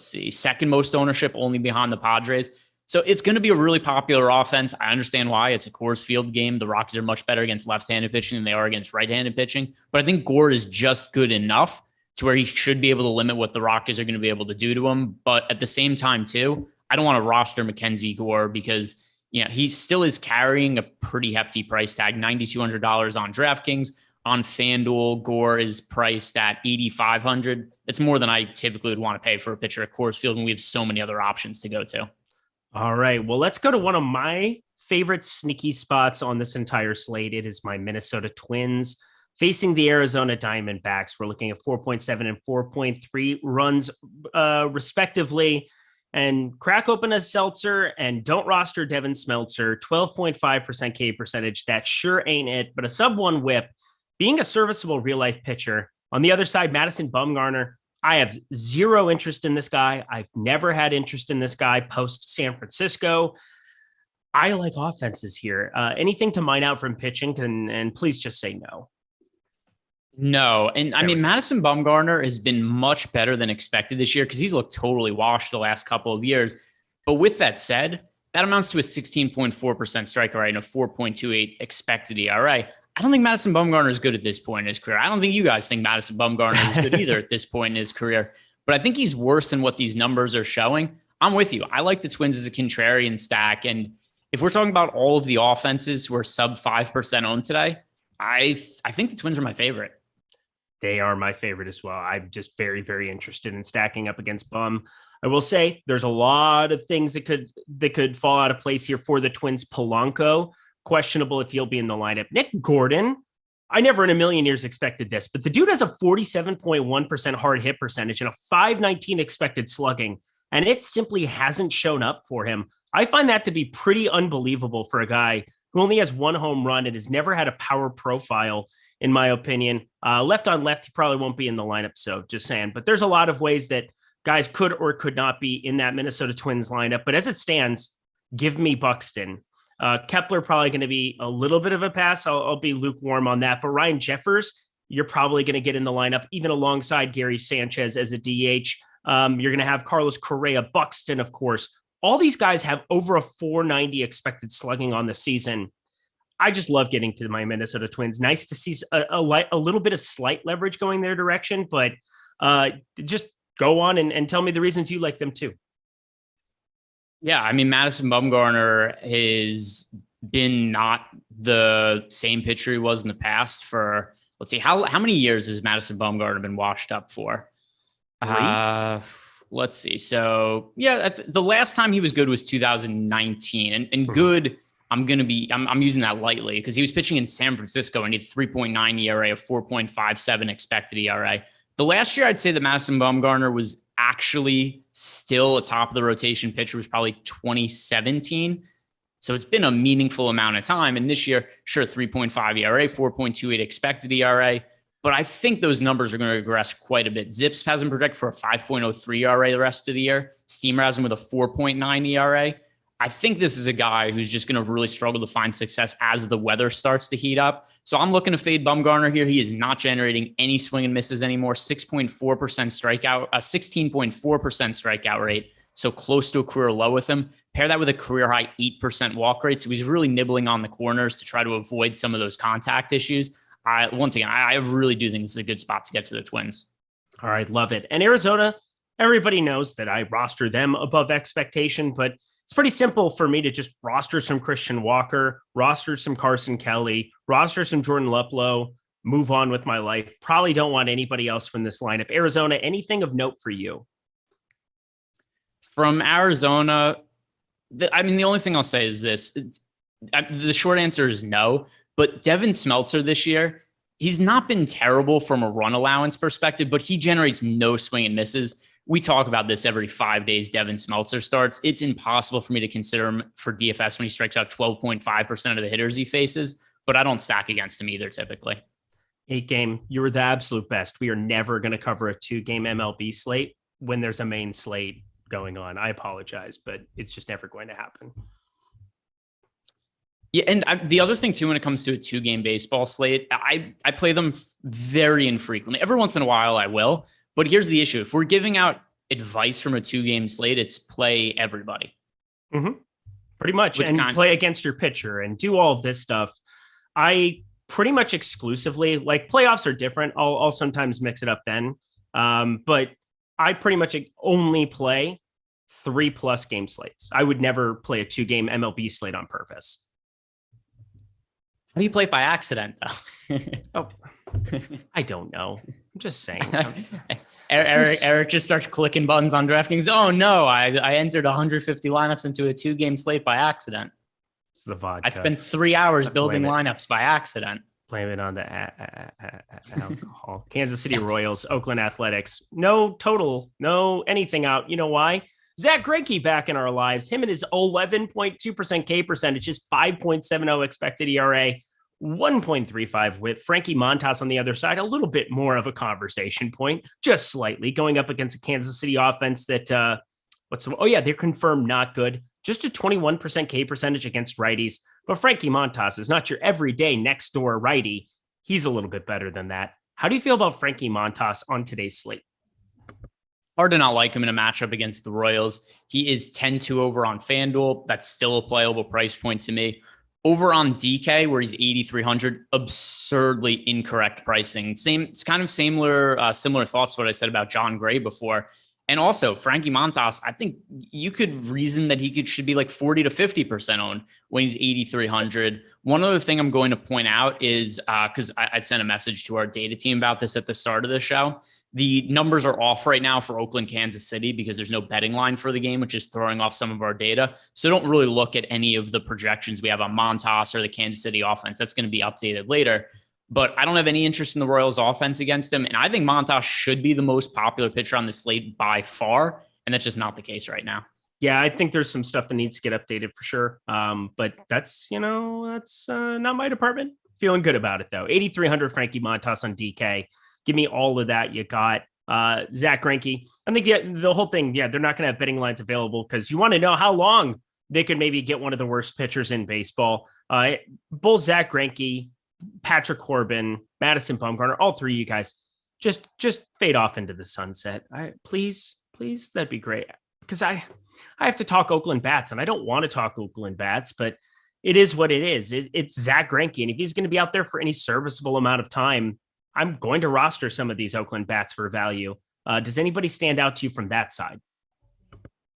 second most ownership, only behind the Padres. So it's going to be a really popular offense. I understand why. It's a Coors Field game. The Rockies are much better against left-handed pitching than they are against right-handed pitching. But I think Gore is just good enough to where he should be able to limit what the Rockies are going to be able to do to him. But at the same time, too, I don't want to roster Mackenzie Gore because he still is carrying a pretty hefty price tag, $9,200 on DraftKings. On FanDuel, Gore is priced at $8,500. It's more than I typically would want to pay for a pitcher at Coors Field, and we have so many other options to go to. All right. Well, let's go to one of my favorite sneaky spots on this entire slate. It is my Minnesota Twins facing the Arizona Diamondbacks. We're looking at 4.7 and 4.3 runs respectively. And crack open a seltzer and don't roster Devin Smeltzer. 12.5% K percentage. That sure ain't it. But a sub-1 whip, being a serviceable real-life pitcher. On the other side, Madison Bumgarner. I have zero interest in this guy. I've never had interest in this guy post San Francisco. I like offenses here. Anything to mine out from pitching, and please just say no. No. And I mean, Madison Bumgarner has been much better than expected this year because he's looked totally washed the last couple of years. But with that said, that amounts to a 16.4% strike rate and a 4.28 expected ERA. I don't think Madison Bumgarner is good at this point in his career. I don't think you guys think Madison Bumgarner is good either at this point in his career. But I think he's worse than what these numbers are showing. I'm with you. I like the Twins as a contrarian stack. And if we're talking about all of the offenses who are sub 5% owned today, I think the Twins are my favorite. They are my favorite as well. I'm just very, very interested in stacking up against Bum. I will say there's a lot of things that could fall out of place here for the Twins. Polanco, questionable if he'll be in the lineup. Nick Gordon, I never in a million years expected this, but the dude has a 47.1% hard hit percentage and a 519 expected slugging, and it simply hasn't shown up for him. I find that to be pretty unbelievable for a guy who only has one home run and has never had a power profile, in my opinion. Left on left, he probably won't be in the lineup, so just saying. But there's a lot of ways that guys could or could not be in that Minnesota Twins lineup. But as it stands, give me Buxton. Kepler probably going to be a little bit of a pass. I'll be lukewarm on that. But Ryan Jeffers, you're probably going to get in the lineup, even alongside Gary Sanchez as a DH. You're going to have Carlos Correa, Buxton, of course. All these guys have over a 490 expected slugging on the season. I just love getting to my Minnesota Twins. Nice to see a little bit of slight leverage going their direction, but just go on and tell me the reasons you like them too. Yeah, I mean, Madison Bumgarner has been not the same pitcher he was in the past for, let's see, how many years has Madison Bumgarner been washed up for? Let's see. So yeah, the last time he was good was 2019, and good. I'm using that lightly because he was pitching in San Francisco and he had 3.9 ERA, a 4.57 expected ERA. The last year, I'd say that Madison Bumgarner was actually still a top of the rotation pitcher was probably 2017. So it's been a meaningful amount of time. And this year, sure, 3.5 ERA, 4.28 expected ERA. But I think those numbers are going to regress quite a bit. Zips has him projected for a 5.03 ERA the rest of the year. Steamer has him with a 4.9 ERA. I think this is a guy who's just going to really struggle to find success as the weather starts to heat up. So I'm looking to fade Bumgarner here. He is not generating any swing and misses anymore. 6.4% strikeout, 16.4% strikeout rate. So close to a career low with him. Pair that with a career high 8% walk rate. So he's really nibbling on the corners to try to avoid some of those contact issues. Once again, I really do think this is a good spot to get to the Twins. All right, love it. And Arizona, everybody knows that I roster them above expectation, but it's pretty simple for me to just roster some Christian Walker, roster some Carson Kelly, roster some Jordan Luplow, move on with my life. Probably don't want anybody else from this lineup. Arizona, anything of note for you? From Arizona, the only thing I'll say is this. The short answer is no. But Devin Smeltzer this year, he's not been terrible from a run allowance perspective, but he generates no swing and misses. We talk about this every 5 days. Devin Smeltzer starts. It's impossible for me to consider him for DFS when he strikes out 12.5% of the hitters he faces, but I don't stack against him either typically. 8-game, you were the absolute best. We are never going to cover a 2-game MLB slate when there's a main slate going on. I apologize, but it's just never going to happen. Yeah, and the other thing too, when it comes to a 2-game baseball slate, I play them very infrequently. Every once in a while I will, but here's the issue. If we're giving out advice from a 2-game slate, it's play everybody. Mm-hmm. Pretty much. And play against your pitcher and do all of this stuff. I pretty much exclusively, like playoffs are different. I'll sometimes mix it up then. But I pretty much only play 3+ game slates. I would never play a 2-game MLB slate on purpose. How do you play it by accident, though? I don't know. I'm just saying. Eric just starts clicking buttons on DraftKings. Oh, no, I entered 150 lineups into a 2-game slate by accident. It's the vodka. I spent 3 hours building lineups by accident. Blame it on the alcohol. Kansas City Royals, Oakland Athletics. No total, no anything out. You know why? Zach Greinke back in our lives. Him and his 11.2% K percentage, his 5.70 expected ERA, 1.35 WHIP. Frankie Montas on the other side, a little bit more of a conversation point, just slightly, going up against a Kansas City offense that, they're confirmed not good. Just a 21% K percentage against righties. But Frankie Montas is not your everyday next door righty. He's a little bit better than that. How do you feel about Frankie Montas on today's slate? Hard to not like him in a matchup against the Royals. He is 10-2 over on FanDuel. That's still a playable price point to me. Over on DK, where he's 8,300, absurdly incorrect pricing. It's kind of similar thoughts to what I said about John Gray before. And also, Frankie Montas, I think you could reason that he should be like 40 to 50% owned when he's 8,300. One other thing I'm going to point out is, because I'd sent a message to our data team about this at the start of the show, the numbers are off right now for Oakland, Kansas City, because there's no betting line for the game, which is throwing off some of our data. So don't really look at any of the projections we have on Montas or the Kansas City offense. That's going to be updated later. But I don't have any interest in the Royals offense against him. And I think Montas should be the most popular pitcher on the slate by far. And that's just not the case right now. Yeah, I think there's some stuff that needs to get updated for sure. But that's not my department. Feeling good about it, though. 8,300 Frankie Montas on DK. Give me all of that you got. Zach Greinke. I think the whole thing, they're not going to have betting lines available because you want to know how long they could maybe get one of the worst pitchers in baseball. Both Zach Greinke, Patrick Corbin, Madison Bumgarner, all three of you guys, just fade off into the sunset. All right, please please? That'd be great. Because I have to talk Oakland bats, and I don't want to talk Oakland bats, but it is what it is. It's Zach Greinke, and if he's going to be out there for any serviceable amount of time, I'm going to roster some of these Oakland bats for value. Does anybody stand out to you from that side?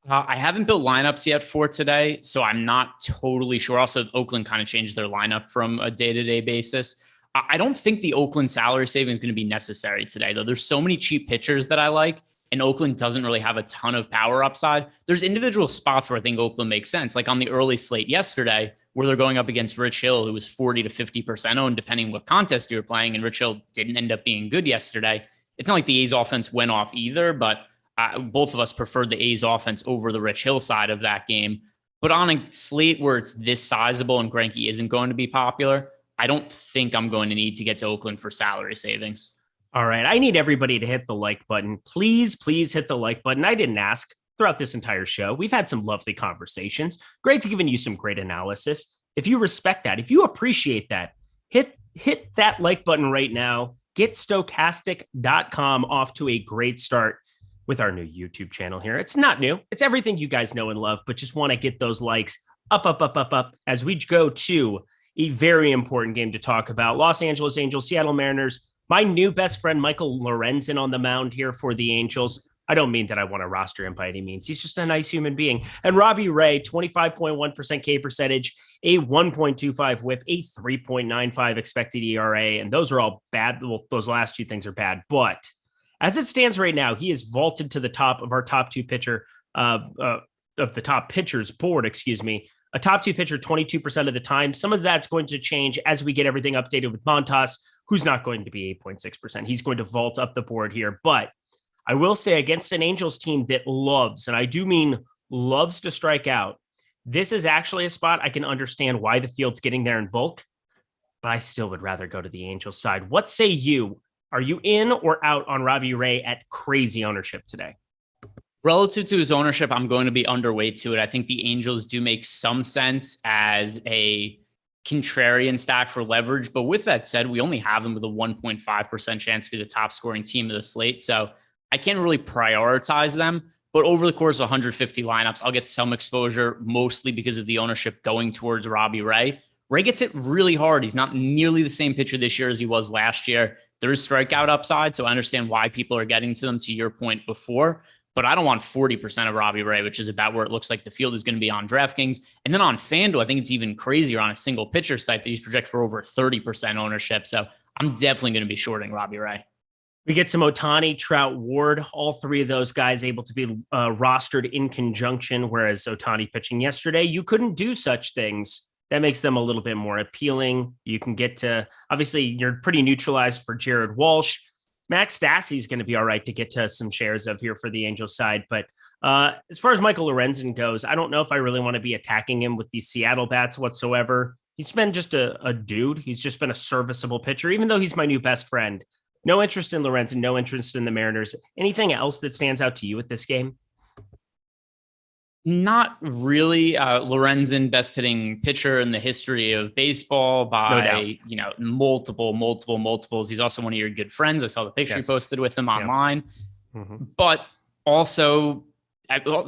I haven't built lineups yet for today, so I'm not totally sure. Also, Oakland kind of changed their lineup from a day-to-day basis. I don't think the Oakland salary saving is going to be necessary today, though. There's so many cheap pitchers that I like, and Oakland doesn't really have a ton of power upside. There's individual spots where I think Oakland makes sense, like on the early slate yesterday, where they're going up against Rich Hill, who was 40 to 50% owned, depending what contest you were playing, and Rich Hill didn't end up being good yesterday. It's not like the A's offense went off either, but both of us preferred the A's offense over the Rich Hill side of that game. But on a slate where it's this sizable and Greinke isn't going to be popular, I don't think I'm going to need to get to Oakland for salary savings. All right. I need everybody to hit the like button. Please hit the like button. I didn't ask throughout this entire show. We've had some lovely conversations. Great to giving you some great analysis. If you respect that, if you appreciate that, hit that like button right now. Get Stokastic.com off to a great start with our new YouTube channel here. It's not new. It's everything you guys know and love, but just want to get those likes up as we go to a very important game to talk about. Los Angeles Angels, Seattle Mariners. My new best friend, Michael Lorenzen, on the mound here for the Angels. I don't mean that I want to roster him by any means. He's just a nice human being. And Robbie Ray, 25.1% K percentage, a 1.25 whip, a 3.95 expected ERA. And those are all bad. Well, those last two things are bad. But as it stands right now, he is vaulted to the top of our top two pitcher, of the top pitchers board, a top two pitcher 22% of the time. Some of that's going to change as we get everything updated with Montas, who's not going to be 8.6%. He's going to vault up the board here. But I will say, against an Angels team that loves, and I do mean loves, to strike out, this is actually a spot I can understand why the field's getting there in bulk, but I still would rather go to the Angels side. What say you? Are you in or out on Robbie Ray at crazy ownership today? Relative to his ownership, I'm going to be underweight to it. I think the Angels do make some sense as a contrarian stack for leverage. But with that said, we only have them with a 1.5% chance to be the top scoring team of the slate. So I can't really prioritize them. But over the course of 150 lineups, I'll get some exposure, mostly because of the ownership going towards Robbie Ray. Ray gets hit really hard. He's not nearly the same pitcher this year as he was last year. There is strikeout upside, so I understand why people are getting to them, to your point before. But I don't want 40% of Robbie Ray, which is about where it looks like the field is going to be on DraftKings. And then on FanDuel, I think it's even crazier on a single pitcher site that he's projected for over 30% ownership. So I'm definitely going to be shorting Robbie Ray. We get some Ohtani, Trout, Ward, all three of those guys able to be rostered in conjunction, whereas Ohtani pitching yesterday, you couldn't do such things. That makes them a little bit more appealing. You can get to, obviously, you're pretty neutralized for Jared Walsh. Max Stassi is going to be all right to get to some shares of here for the Angels side. But as far as Michael Lorenzen goes, I don't know if I really want to be attacking him with these Seattle bats whatsoever. He's been just a dude. He's just been a serviceable pitcher, even though he's my new best friend. No interest in Lorenzen, no interest in the Mariners. Anything else that stands out to you with this game? Not really. Lorenzen, best hitting pitcher in the history of baseball by, multiples. He's also one of your good friends. I saw the picture you posted with him online. Mm-hmm. But also,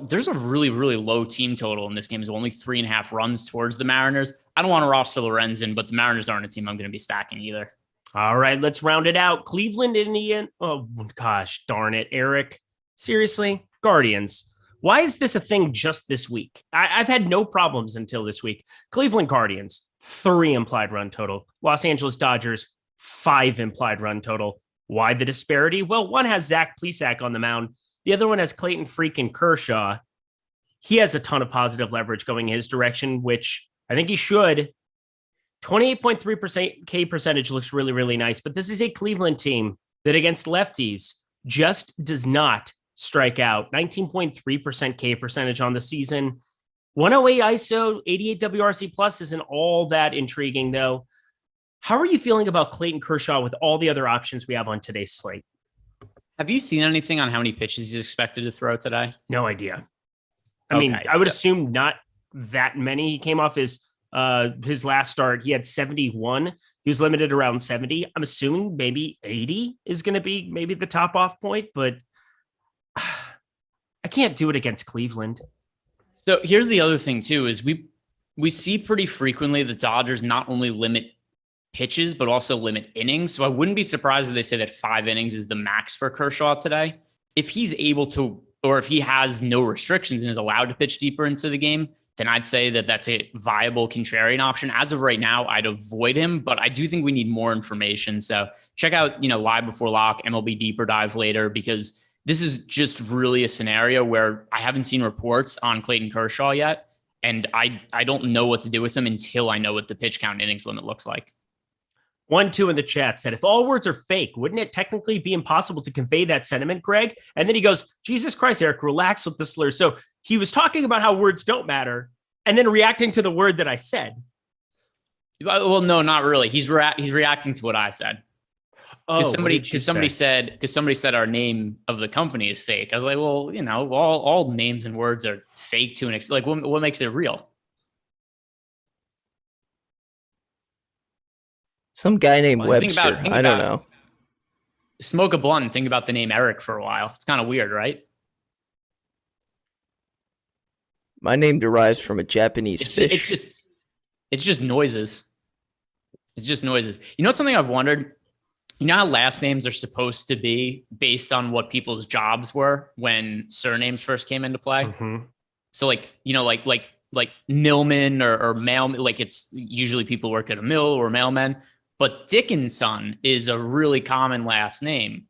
there's a really, really low team total in this game. There's only 3.5 runs towards the Mariners. I don't want to roster Lorenzen, but the Mariners aren't a team I'm going to be stacking either. All right, let's round it out. Cleveland, Indian. Oh, gosh, darn it, Eric. Seriously? Guardians. Why is this a thing just this week? I've had no problems until this week. Cleveland Guardians, 3 implied run total. Los Angeles Dodgers, 5 implied run total. Why the disparity? Well, one has Zach Plesac on the mound. The other one has Clayton freaking Kershaw. He has a ton of positive leverage going his direction, which I think he should. 28.3% K percentage looks really, really nice. But this is a Cleveland team that against lefties just does not strike out. 19.3% K percentage on the season. 108 ISO, 88 WRC plus isn't all that intriguing, though. How are you feeling about Clayton Kershaw with all the other options we have on today's slate? Have you seen anything on how many pitches he's expected to throw today? No idea. I mean, I would assume not that many. He came off his last start. He had 71. He was limited around 70. I'm assuming maybe 80 is going to be maybe the top off point, but I can't do it against Cleveland. So here's the other thing too, is we see pretty frequently the Dodgers not only limit pitches, but also limit innings. So I wouldn't be surprised if they say that 5 innings is the max for Kershaw today. If he's able to, or if he has no restrictions and is allowed to pitch deeper into the game, then I'd say that that's a viable contrarian option. As of right now, I'd avoid him, but I do think we need more information. So check out, Live Before Lock, MLB Deeper Dive later, because this is just really a scenario where I haven't seen reports on Clayton Kershaw yet. And I don't know what to do with him until I know what the pitch count innings limit looks like. 1-2 in the chat said, if all words are fake, wouldn't it technically be impossible to convey that sentiment, Greg? And then he goes, Jesus Christ, Eric, relax with the slur. So he was talking about how words don't matter and then reacting to the word that I said. Well, no, not really. He's reacting to what I said. Because somebody said our name of the company is fake. I was like, well, all names and words are fake to an extent. Like, what makes it real? Some guy named Webster. I don't know. Smoke a blunt and think about the name Eric for a while. It's kind of weird, right? My name derives from a Japanese fish. It's just noises. It's just noises. You know something I've wondered? You know how last names are supposed to be based on what people's jobs were when surnames first came into play? Mm-hmm. So like millman or mailman, like it's usually people work at a mill or mailmen. But Dickinson is a really common last name.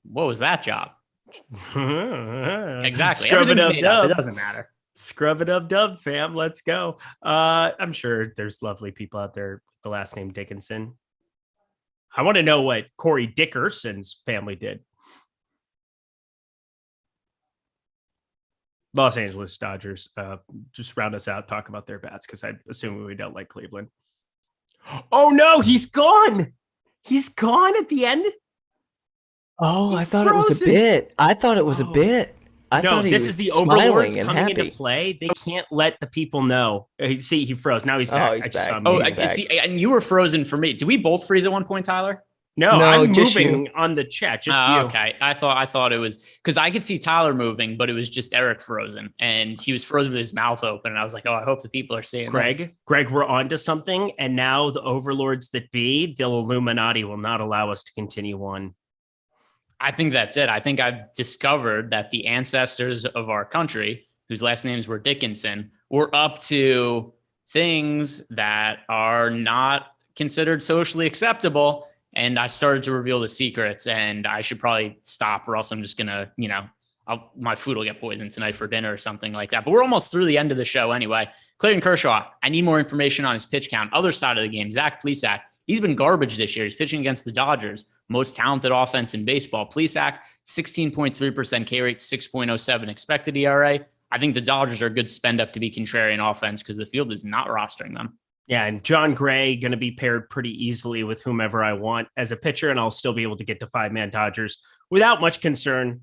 What was that job? Exactly. Scrub it up, dub. It doesn't matter. Scrub it up, dub, fam. Let's go. I'm sure there's lovely people out there with the last name Dickinson. I want to know what Corey Dickerson's family did. Los Angeles Dodgers. Just round us out, talk about their bats, because I assume we don't like Cleveland. Oh no, he's gone. He's gone at the end. Oh, I thought it was a bit. I thought this is the overlords coming into play. They can't let the people know. See, he froze. Now he's back. He's back. See, and you were frozen for me. Did we both freeze at one point, Tyler? No, I'm moving on the chat. Just you. Okay. I thought it was because I could see Tyler moving, but it was just Eric frozen, and he was frozen with his mouth open. And I was like, oh, I hope the people are seeing this. Greg, we're on to something. And now the overlords that be, the Illuminati, will not allow us to continue on. I think that's it. I think I've discovered that the ancestors of our country, whose last names were Dickinson, were up to things that are not considered socially acceptable. And I started to reveal the secrets, and I should probably stop, or else I'm just going to, my food will get poisoned tonight for dinner or something like that. But we're almost through the end of the show anyway. Clayton Kershaw, I need more information on his pitch count. Other side of the game, Zach Plesac, he's been garbage this year. He's pitching against the Dodgers, most talented offense in baseball. Plesac, 16.3% K rate, 6.07 expected ERA. I think the Dodgers are a good spend up to be contrarian offense because the field is not rostering them. Yeah, and John Gray going to be paired pretty easily with whomever I want as a pitcher, and I'll still be able to get to 5-man Dodgers without much concern.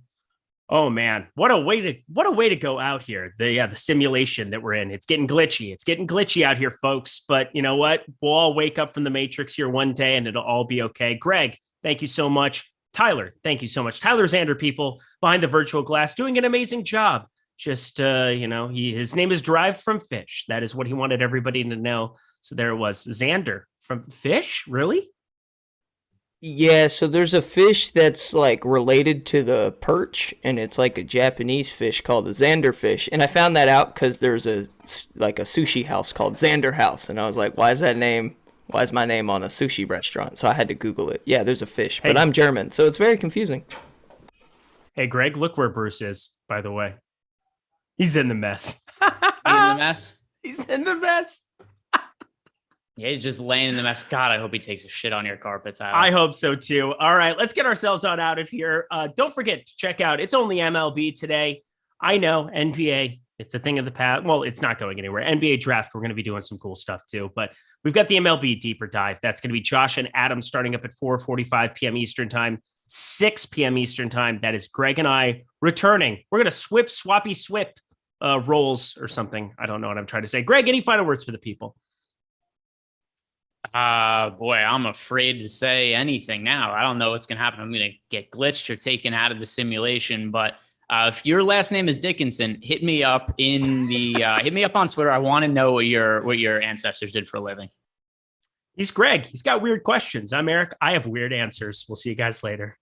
Oh man, what a way to go out here. The simulation that we're in. It's getting glitchy. It's getting glitchy out here, folks. But you know what? We'll all wake up from the Matrix here one day, and it'll all be okay. Greg, thank you so much. Tyler, thank you so much. Tyler Xander, people behind the virtual glass, doing an amazing job. Just his name is derived from fish. That is what he wanted everybody to know. So there it was. Xander from fish? Really? Yeah, so there's a fish that's like related to the perch, and it's like a Japanese fish called a Xander fish. And I found that out because there's a sushi house called Xander House, and I was like, why is my name on a sushi restaurant? So I had to Google it. Yeah, there's a fish, but I'm German, so it's very confusing. Hey, Greg, look where Bruce is, by the way. He's in the mess. He's in the mess. Yeah, he's just laying in the mess. God, I hope he takes a shit on your carpet, Tyler. I hope so, too. All right, let's get ourselves on out of here. Don't forget to check out It's Only MLB today. I know, NBA, it's a thing of the past. Well, it's not going anywhere. NBA draft, we're going to be doing some cool stuff, too. But we've got the MLB Deeper Dive. That's going to be Josh and Adam starting up at 4:45 p.m. Eastern Time, 6 p.m. Eastern Time. That is Greg and I returning. We're going to swip roles or something. I don't know what I'm trying to say. Greg, any final words for the people? Boy, I'm afraid to say anything now. I don't know what's going to happen. I'm going to get glitched or taken out of the simulation, but If your last name is Dickinson, hit me up hit me up on Twitter. I want to know what your ancestors did for a living. He's Greg. He's got weird questions. I'm Eric. I have weird answers. We'll see you guys later.